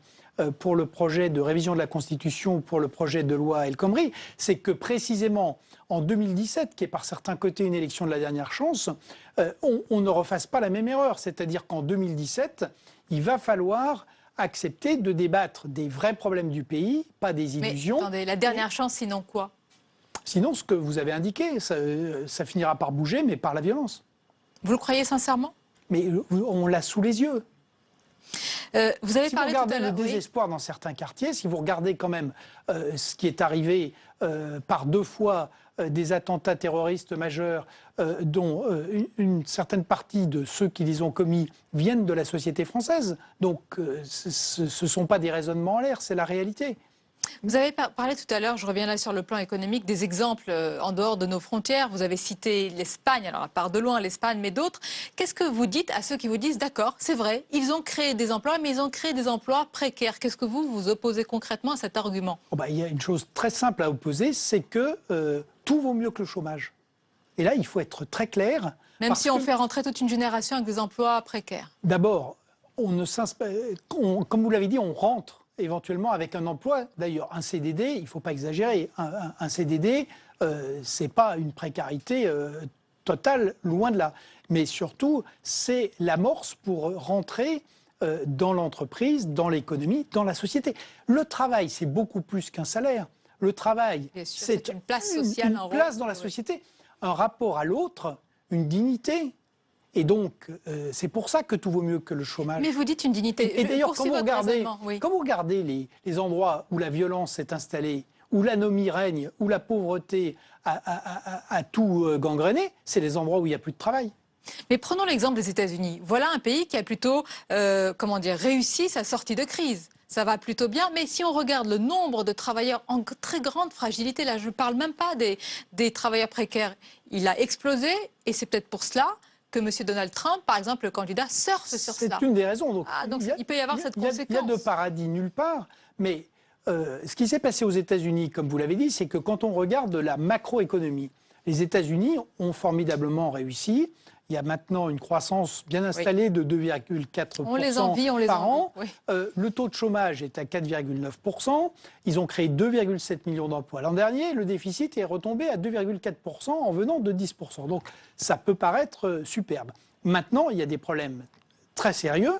pour le projet de révision de la Constitution, pour le projet de loi El Khomri, c'est que précisément en 2017, qui est par certains côtés une élection de la dernière chance, on ne refasse pas la même erreur. C'est-à-dire qu'en 2017, il va falloir accepter de débattre des vrais problèmes du pays, pas des illusions. Mais attendez, la dernière chance, sinon quoi? Sinon, ce que vous avez indiqué, ça finira par bouger, mais par la violence. Vous le croyez sincèrement? Mais on l'a sous les yeux. Vous avez si parlé vous regardez tout à le désespoir dans certains quartiers, si vous regardez quand même ce qui est arrivé par 2 fois des attentats terroristes majeurs, dont une certaine partie de ceux qui les ont commis viennent de la société française. Donc ce ne sont pas des raisonnements en l'air, c'est la réalité. Vous avez parlé tout à l'heure, je reviens là sur le plan économique, des exemples en dehors de nos frontières. Vous avez cité l'Espagne, alors à part de loin l'Espagne, mais d'autres. Qu'est-ce que vous dites à ceux qui vous disent, d'accord, c'est vrai, ils ont créé des emplois, mais ils ont créé des emplois précaires? Qu'est-ce que vous opposez concrètement à cet argument? Il y a une chose très simple à opposer, c'est que tout vaut mieux que le chômage. Et là, il faut être très clair. Même si on fait rentrer toute une génération avec des emplois précaires. D'abord, comme vous l'avez dit, on rentre éventuellement avec un emploi. D'ailleurs, un CDD, il ne faut pas exagérer. Un CDD, ce n'est pas une précarité totale, loin de là. Mais surtout, c'est l'amorce pour rentrer dans l'entreprise, dans l'économie, dans la société. Le travail, c'est beaucoup plus qu'un salaire. Le travail, c'est une place sociale, une place dans la société, un rapport à l'autre, une dignité. Et donc, c'est pour ça que tout vaut mieux que le chômage. Mais vous dites une dignité. Et d'ailleurs, quand vous regardez les endroits où la violence s'est installée, où l'anomie règne, où la pauvreté a tout gangréné, c'est les endroits où il n'y a plus de travail. Mais prenons l'exemple des États-Unis. Voilà un pays qui a plutôt réussi sa sortie de crise. Ça va plutôt bien, mais si on regarde le nombre de travailleurs en très grande fragilité, là je ne parle même pas des travailleurs précaires, il a explosé, et c'est peut-être pour cela que M. Donald Trump, par exemple, le candidat, surfe sur cela. C'est une des raisons. Donc, il peut y avoir cette conséquence. Il y a de paradis nulle part, mais ce qui s'est passé aux États-Unis, comme vous l'avez dit, c'est que quand on regarde la macroéconomie, les États-Unis ont formidablement réussi. Il y a maintenant une croissance bien installée de 2,4% par an. Oui. Le taux de chômage est à 4,9%. Ils ont créé 2,7 millions d'emplois l'an dernier. Le déficit est retombé à 2,4% en venant de 10%. Donc ça peut paraître superbe. Maintenant, il y a des problèmes très sérieux.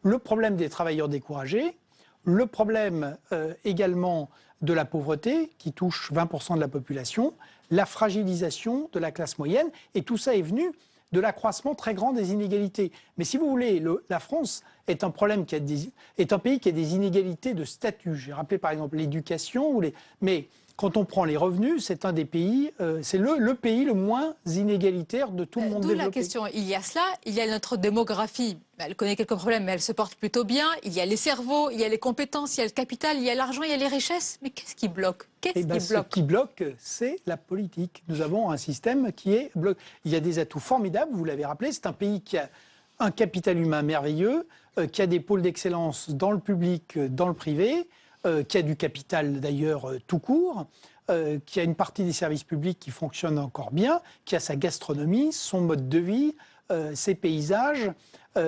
Le problème des travailleurs découragés, le problème également de la pauvreté qui touche 20% de la population, la fragilisation de la classe moyenne. Et tout ça est venu de l'accroissement très grand des inégalités. Mais si vous voulez, la France est un pays qui a des inégalités de statut. J'ai rappelé par exemple l'éducation, mais quand on prend les revenus, c'est un des pays, c'est le pays le moins inégalitaire de tout le monde développé. D'où la question. Il y a cela, il y a notre démographie. Elle connaît quelques problèmes, mais elle se porte plutôt bien. Il y a les cerveaux, il y a les compétences, il y a le capital, il y a l'argent, il y a les richesses. Mais qu'est-ce qui bloque? Ce qui bloque, c'est la politique. Nous avons un système qui est bloqué. Il y a des atouts formidables, vous l'avez rappelé. C'est un pays qui a un capital humain merveilleux, qui a des pôles d'excellence dans le public, dans le privé, qui a du capital d'ailleurs tout court, qui a une partie des services publics qui fonctionne encore bien, qui a sa gastronomie, son mode de vie, ses paysages.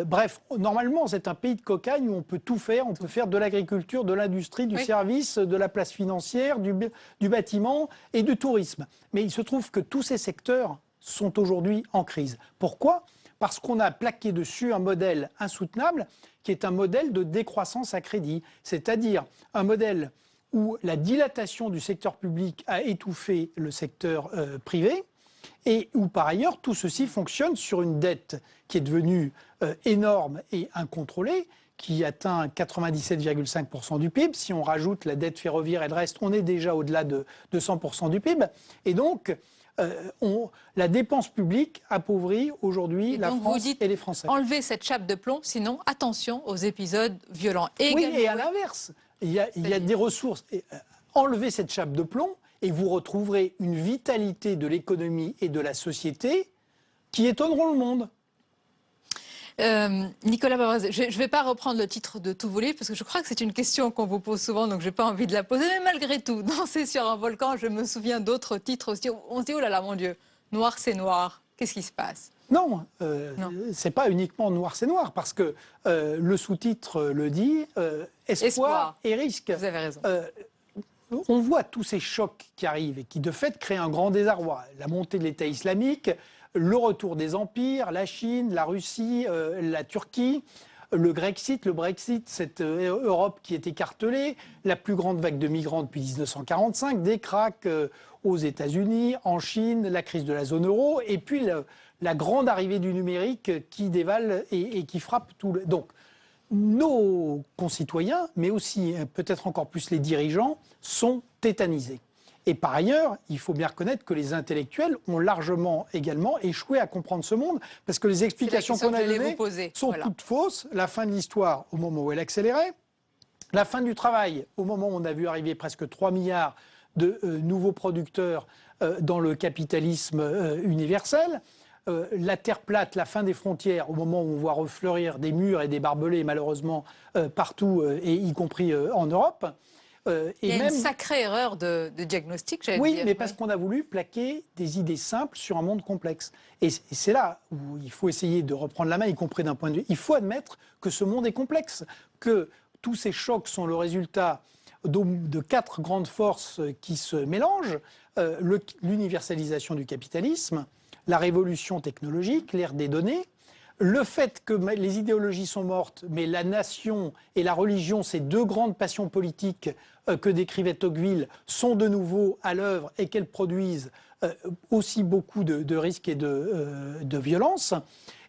Bref, normalement, c'est un pays de cocagne où on peut tout faire. On peut faire de l'agriculture, de l'industrie, du service, de la place financière, du bâtiment et du tourisme. Mais il se trouve que tous ces secteurs sont aujourd'hui en crise. Pourquoi ? Parce qu'on a plaqué dessus un modèle insoutenable qui est un modèle de décroissance à crédit, c'est-à-dire un modèle où la dilatation du secteur public a étouffé le secteur privé et où par ailleurs tout ceci fonctionne sur une dette qui est devenue énorme et incontrôlée, qui atteint 97,5% du PIB. Si on rajoute la dette ferroviaire et le reste, on est déjà au-delà de 100% du PIB. Et donc, la dépense publique appauvrit aujourd'hui la France et les Français. Enlevez cette chape de plomb, sinon attention aux épisodes violents. Et à l'inverse, il y a des ressources. Enlevez cette chape de plomb et vous retrouverez une vitalité de l'économie et de la société qui étonneront le monde. Nicolas Bavrez, je ne vais pas reprendre le titre de tous vos livres parce que je crois que c'est une question qu'on vous pose souvent, donc je n'ai pas envie de la poser. Mais malgré tout, Danser sur un volcan, je me souviens d'autres titres aussi. On se dit, oh là là, mon Dieu, noir c'est noir, qu'est-ce qui se passe? Non, c'est pas uniquement noir c'est noir, parce que le sous-titre le dit, espoir et risque. Vous avez raison. On voit tous ces chocs qui arrivent et qui de fait créent un grand désarroi. La montée de l'État islamique, le retour des empires, la Chine, la Russie, la Turquie, le Brexit, cette Europe qui est écartelée, la plus grande vague de migrants depuis 1945, des cracks aux États-Unis, en Chine, la crise de la zone euro, et puis la grande arrivée du numérique qui dévale et qui frappe tout le... Donc, nos concitoyens, mais aussi peut-être encore plus les dirigeants, sont tétanisés. Et par ailleurs, il faut bien reconnaître que les intellectuels ont largement également échoué à comprendre ce monde, parce que les explications qu'on a données sont toutes fausses. La fin de l'histoire au moment où elle accélérait, la fin du travail au moment où on a vu arriver presque 3 milliards de nouveaux producteurs dans le capitalisme universel, la terre plate, la fin des frontières, au moment où on voit refleurir des murs et des barbelés, malheureusement, partout, et y compris en Europe. Il y a une sacrée erreur de diagnostic, j'allais dire. Oui, mais parce qu'on a voulu plaquer des idées simples sur un monde complexe. Et c'est là où il faut essayer de reprendre la main, y compris d'un point de vue. Il faut admettre que ce monde est complexe, que tous ces chocs sont le résultat de 4 grandes forces qui se mélangent. L'universalisation du capitalisme, la révolution technologique, l'ère des données, le fait que les idéologies sont mortes, mais la nation et la religion, ces 2 grandes passions politiques que décrivait Tocqueville, sont de nouveau à l'œuvre et qu'elles produisent aussi beaucoup de risques et de violences.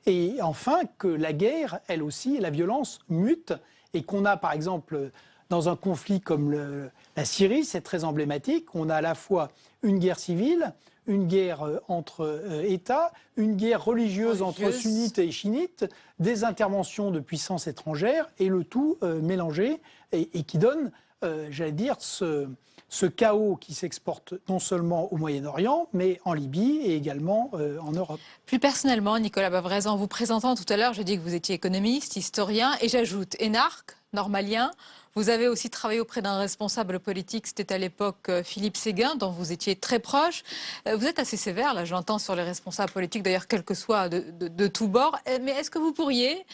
Et enfin, que la guerre, elle aussi, et la violence mutent, et qu'on a par exemple dans un conflit comme la Syrie, c'est très emblématique, on a à la fois une guerre civile, une guerre entre États, une guerre religieuse entre sunnites et chiites, des interventions de puissances étrangères, et le tout mélangé, et qui donne, j'allais dire, ce chaos qui s'exporte non seulement au Moyen-Orient, mais en Libye et également en Europe. Plus personnellement, Nicolas Bavrez, en vous présentant tout à l'heure, j'ai dit que vous étiez économiste, historien, et j'ajoute énarque, normalien. Vous avez aussi travaillé auprès d'un responsable politique, c'était à l'époque Philippe Séguin, dont vous étiez très proche. Vous êtes assez sévère, là j'entends, sur les responsables politiques, d'ailleurs quel que soit de tous bords. Mais est-ce que vous pourriez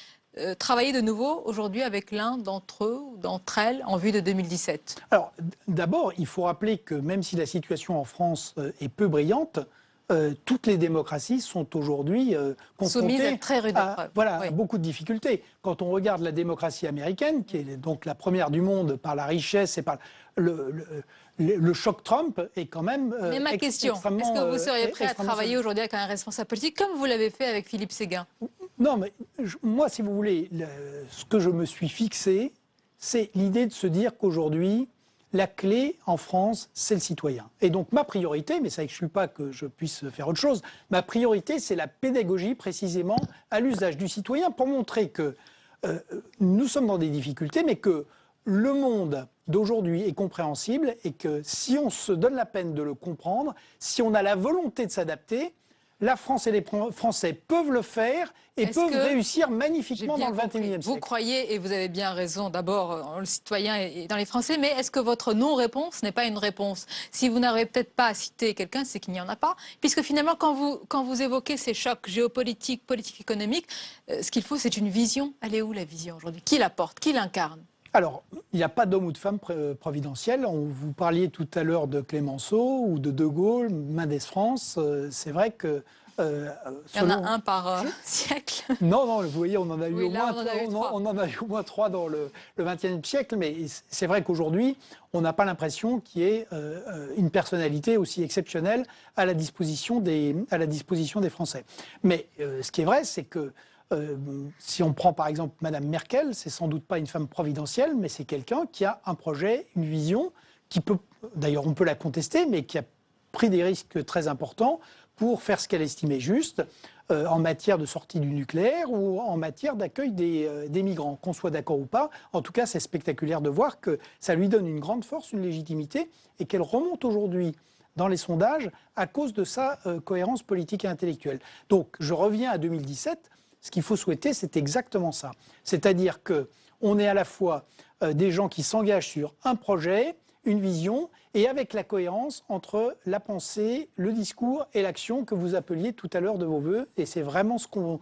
travailler de nouveau aujourd'hui avec l'un d'entre eux ou d'entre elles en vue de 2017 ? Alors d'abord, il faut rappeler que même si la situation en France est peu brillante, toutes les démocraties sont aujourd'hui confrontées à beaucoup de difficultés. Quand on regarde la démocratie américaine, qui est donc la première du monde par la richesse et par le choc Trump, est quand même Mais ma question, est-ce que vous seriez prêt à travailler aujourd'hui avec un responsable politique comme vous l'avez fait avec Philippe Séguin ? Non, mais moi, si vous voulez, ce que je me suis fixé, c'est l'idée de se dire qu'aujourd'hui, la clé en France, c'est le citoyen. Et donc ma priorité, mais ça n'exclut pas que je puisse faire autre chose, ma priorité, c'est la pédagogie précisément à l'usage du citoyen pour montrer que nous sommes dans des difficultés, mais que le monde d'aujourd'hui est compréhensible et que si on se donne la peine de le comprendre, si on a la volonté de s'adapter, la France et les Français peuvent le faire et peuvent réussir magnifiquement dans le XXIe siècle. Vous croyez, et vous avez bien raison, d'abord, le citoyen est dans les Français, mais est-ce que votre non-réponse n'est pas une réponse? Si vous n'arrivez peut-être pas à citer quelqu'un, c'est qu'il n'y en a pas. Puisque finalement, quand vous évoquez ces chocs géopolitiques, politiques, économiques, ce qu'il faut, c'est une vision. Elle est où la vision aujourd'hui? Qui la porte? Qui l'incarne? Alors, il n'y a pas d'homme ou de femme providentiel. Vous parliez tout à l'heure de Clémenceau ou de De Gaulle, Mendès France. C'est vrai que... il y en a un par siècle. Non, vous voyez, on en a eu au moins 3 dans le XXe siècle. Mais c'est vrai qu'aujourd'hui, on n'a pas l'impression qu'il y ait une personnalité aussi exceptionnelle à la disposition des Français. Mais ce qui est vrai, c'est que si on prend par exemple Madame Merkel, c'est sans doute pas une femme providentielle, mais c'est quelqu'un qui a un projet, une vision, qui peut, d'ailleurs on peut la contester, mais qui a pris des risques très importants pour faire ce qu'elle estimait juste en matière de sortie du nucléaire ou en matière d'accueil des migrants. Qu'on soit d'accord ou pas, en tout cas c'est spectaculaire de voir que ça lui donne une grande force, une légitimité, et qu'elle remonte aujourd'hui dans les sondages à cause de sa cohérence politique et intellectuelle. Donc je reviens à 2017. Ce qu'il faut souhaiter, c'est exactement ça. C'est-à-dire qu'on est à la fois des gens qui s'engagent sur un projet, une vision, et avec la cohérence entre la pensée, le discours et l'action que vous appeliez tout à l'heure de vos voeux. Et c'est vraiment ce qu'on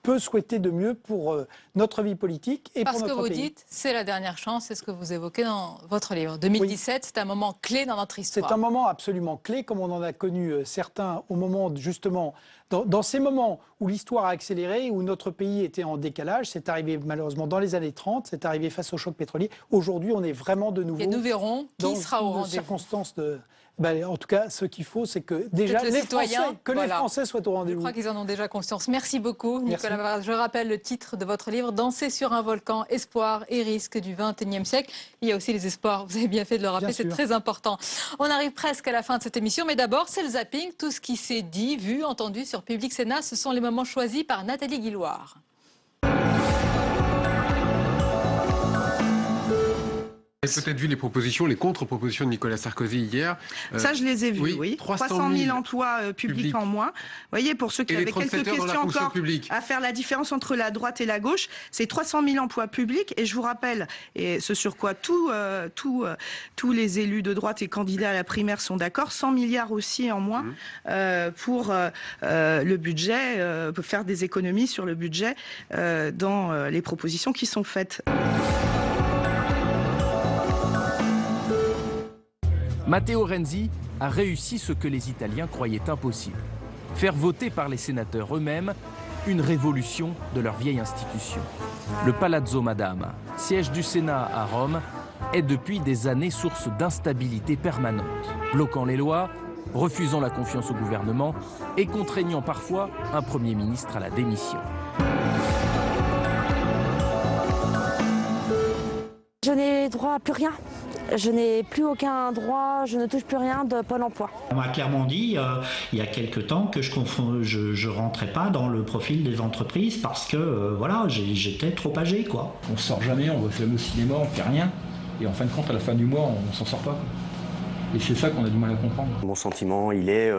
peut souhaiter de mieux pour notre vie politique et pour notre pays. Parce que vous dites, c'est la dernière chance, c'est ce que vous évoquez dans votre livre. 2017, c'est un moment clé dans notre histoire. C'est un moment absolument clé, comme on en a connu certains au moment, justement, dans ces moments où l'histoire a accéléré, où notre pays était en décalage. C'est arrivé malheureusement dans les années 30, c'est arrivé face au choc pétrolier. Aujourd'hui, on est vraiment de nouveau... Et nous verrons qui sera au rendez-vous. Circonstances de... en tout cas, ce qu'il faut, c'est que déjà les Français soient au rendez-vous. Je crois qu'ils en ont déjà conscience. Merci beaucoup, Nicolas Varraz. Je rappelle le titre de votre livre, Danser sur un volcan, espoirs et risques du XXIe siècle. Il y a aussi les espoirs, vous avez bien fait de le rappeler, c'est très important. On arrive presque à la fin de cette émission, mais d'abord, c'est le zapping. Tout ce qui s'est dit, vu, entendu sur Public Sénat, ce sont les moments choisis par Nathalie Guilloire. Vous avez peut-être vu les propositions, les contre-propositions de Nicolas Sarkozy hier. Ça, je les ai vues, oui. 300 000 emplois publics en moins. Vous voyez, pour ceux qui avaient quelques questions encore à faire la différence entre la droite et la gauche, c'est 300 000 emplois publics. Et je vous rappelle, et ce sur quoi tous les élus de droite et candidats à la primaire sont d'accord, 100 milliards aussi en moins pour le budget, pour faire des économies sur le budget dans les propositions qui sont faites. Matteo Renzi a réussi ce que les Italiens croyaient impossible. Faire voter par les sénateurs eux-mêmes une révolution de leur vieille institution. Le Palazzo Madama, siège du Sénat à Rome, est depuis des années source d'instabilité permanente, bloquant les lois, refusant la confiance au gouvernement et contraignant parfois un Premier ministre à la démission. Je n'ai droit à plus rien. Je n'ai plus aucun droit, je ne touche plus rien de Pôle emploi. On m'a clairement dit il y a quelque temps que je rentrais pas dans le profil des entreprises parce que voilà, j'étais trop âgé, quoi. On sort jamais, on va au cinéma, on fait rien. Et en fin de compte, à la fin du mois, on s'en sort pas, quoi. Et c'est ça qu'on a du mal à comprendre. Mon sentiment, il est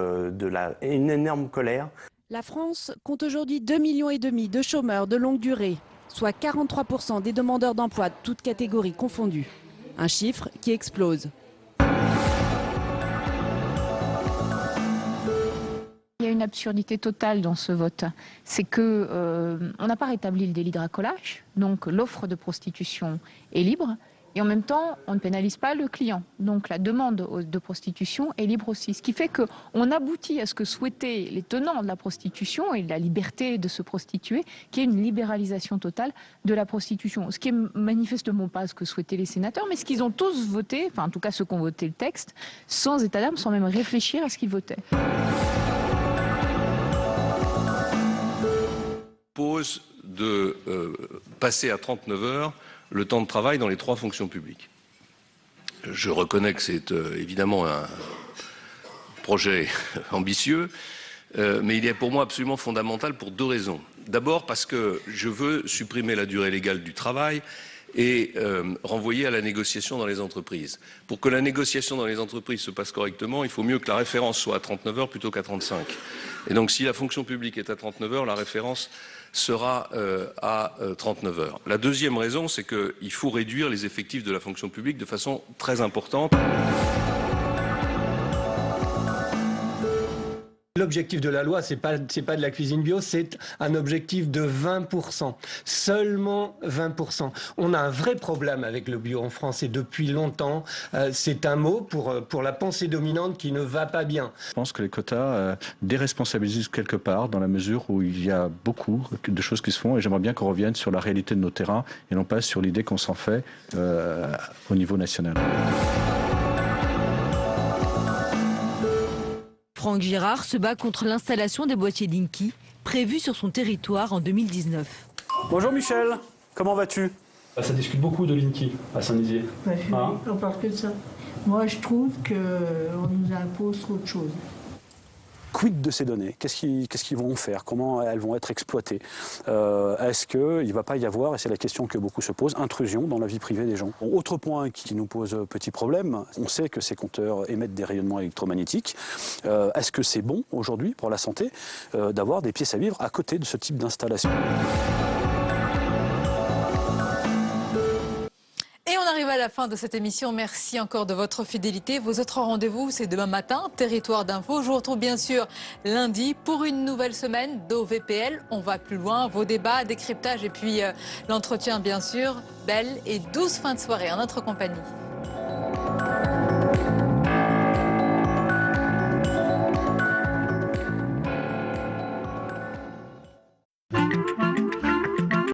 une énorme colère. La France compte aujourd'hui 2,5 millions de chômeurs de longue durée, soit 43% des demandeurs d'emploi, toutes catégories confondues. Un chiffre qui explose. Il y a une absurdité totale dans ce vote. C'est que on n'a pas rétabli le délit de racolage, donc l'offre de prostitution est libre, et en même temps, on ne pénalise pas le client. Donc la demande de prostitution est libre aussi. Ce qui fait qu'on aboutit à ce que souhaitaient les tenants de la prostitution et de la liberté de se prostituer, qui est une libéralisation totale de la prostitution. Ce qui est manifestement pas ce que souhaitaient les sénateurs, mais ce qu'ils ont tous voté, enfin en tout cas ceux qui ont voté le texte, sans état d'âme, sans même réfléchir à ce qu'ils votaient. Pose de passer à 39 heures le temps de travail dans les 3 fonctions publiques. Je reconnais que c'est évidemment un projet ambitieux, mais il est pour moi absolument fondamental pour deux raisons. D'abord parce que je veux supprimer la durée légale du travail et renvoyer à la négociation dans les entreprises. Pour que la négociation dans les entreprises se passe correctement, il faut mieux que la référence soit à 39 heures plutôt qu'à 35. Et donc si la fonction publique est à 39 heures, la référence sera à 39 heures. La deuxième raison, c'est qu'il faut réduire les effectifs de la fonction publique de façon très importante. L'objectif de la loi, c'est pas de la cuisine bio, c'est un objectif de 20%. Seulement 20%. On a un vrai problème avec le bio en France et depuis longtemps, c'est un mot pour la pensée dominante qui ne va pas bien. Je pense que les quotas déresponsabilisent quelque part dans la mesure où il y a beaucoup de choses qui se font et j'aimerais bien qu'on revienne sur la réalité de nos terrains et non pas sur l'idée qu'on s'en fait au niveau national. Franck Girard se bat contre l'installation des boîtiers Linky prévus sur son territoire en 2019. Bonjour Michel, comment vas-tu? Ça discute beaucoup de Linky à Saint-Dizier. On parle que de ça. Moi je trouve qu'on nous impose trop de choses. Quid de ces données? Qu'est-ce qu'ils vont faire? Comment elles vont être exploitées? Est-ce qu'il ne va pas y avoir, et c'est la question que beaucoup se posent, intrusion dans la vie privée des gens? Autre point qui nous pose petit problème, on sait que ces compteurs émettent des rayonnements électromagnétiques. Est-ce que c'est bon aujourd'hui pour la santé d'avoir des pièces à vivre à côté de ce type d'installation? Et on arrive à la fin de cette émission. Merci encore de votre fidélité. Vos autres rendez-vous, c'est demain matin, Territoire d'Info. Je vous retrouve bien sûr lundi pour une nouvelle semaine d'OVPL. On va plus loin, vos débats, décryptage et puis l'entretien bien sûr. Belle et douce fin de soirée en notre compagnie.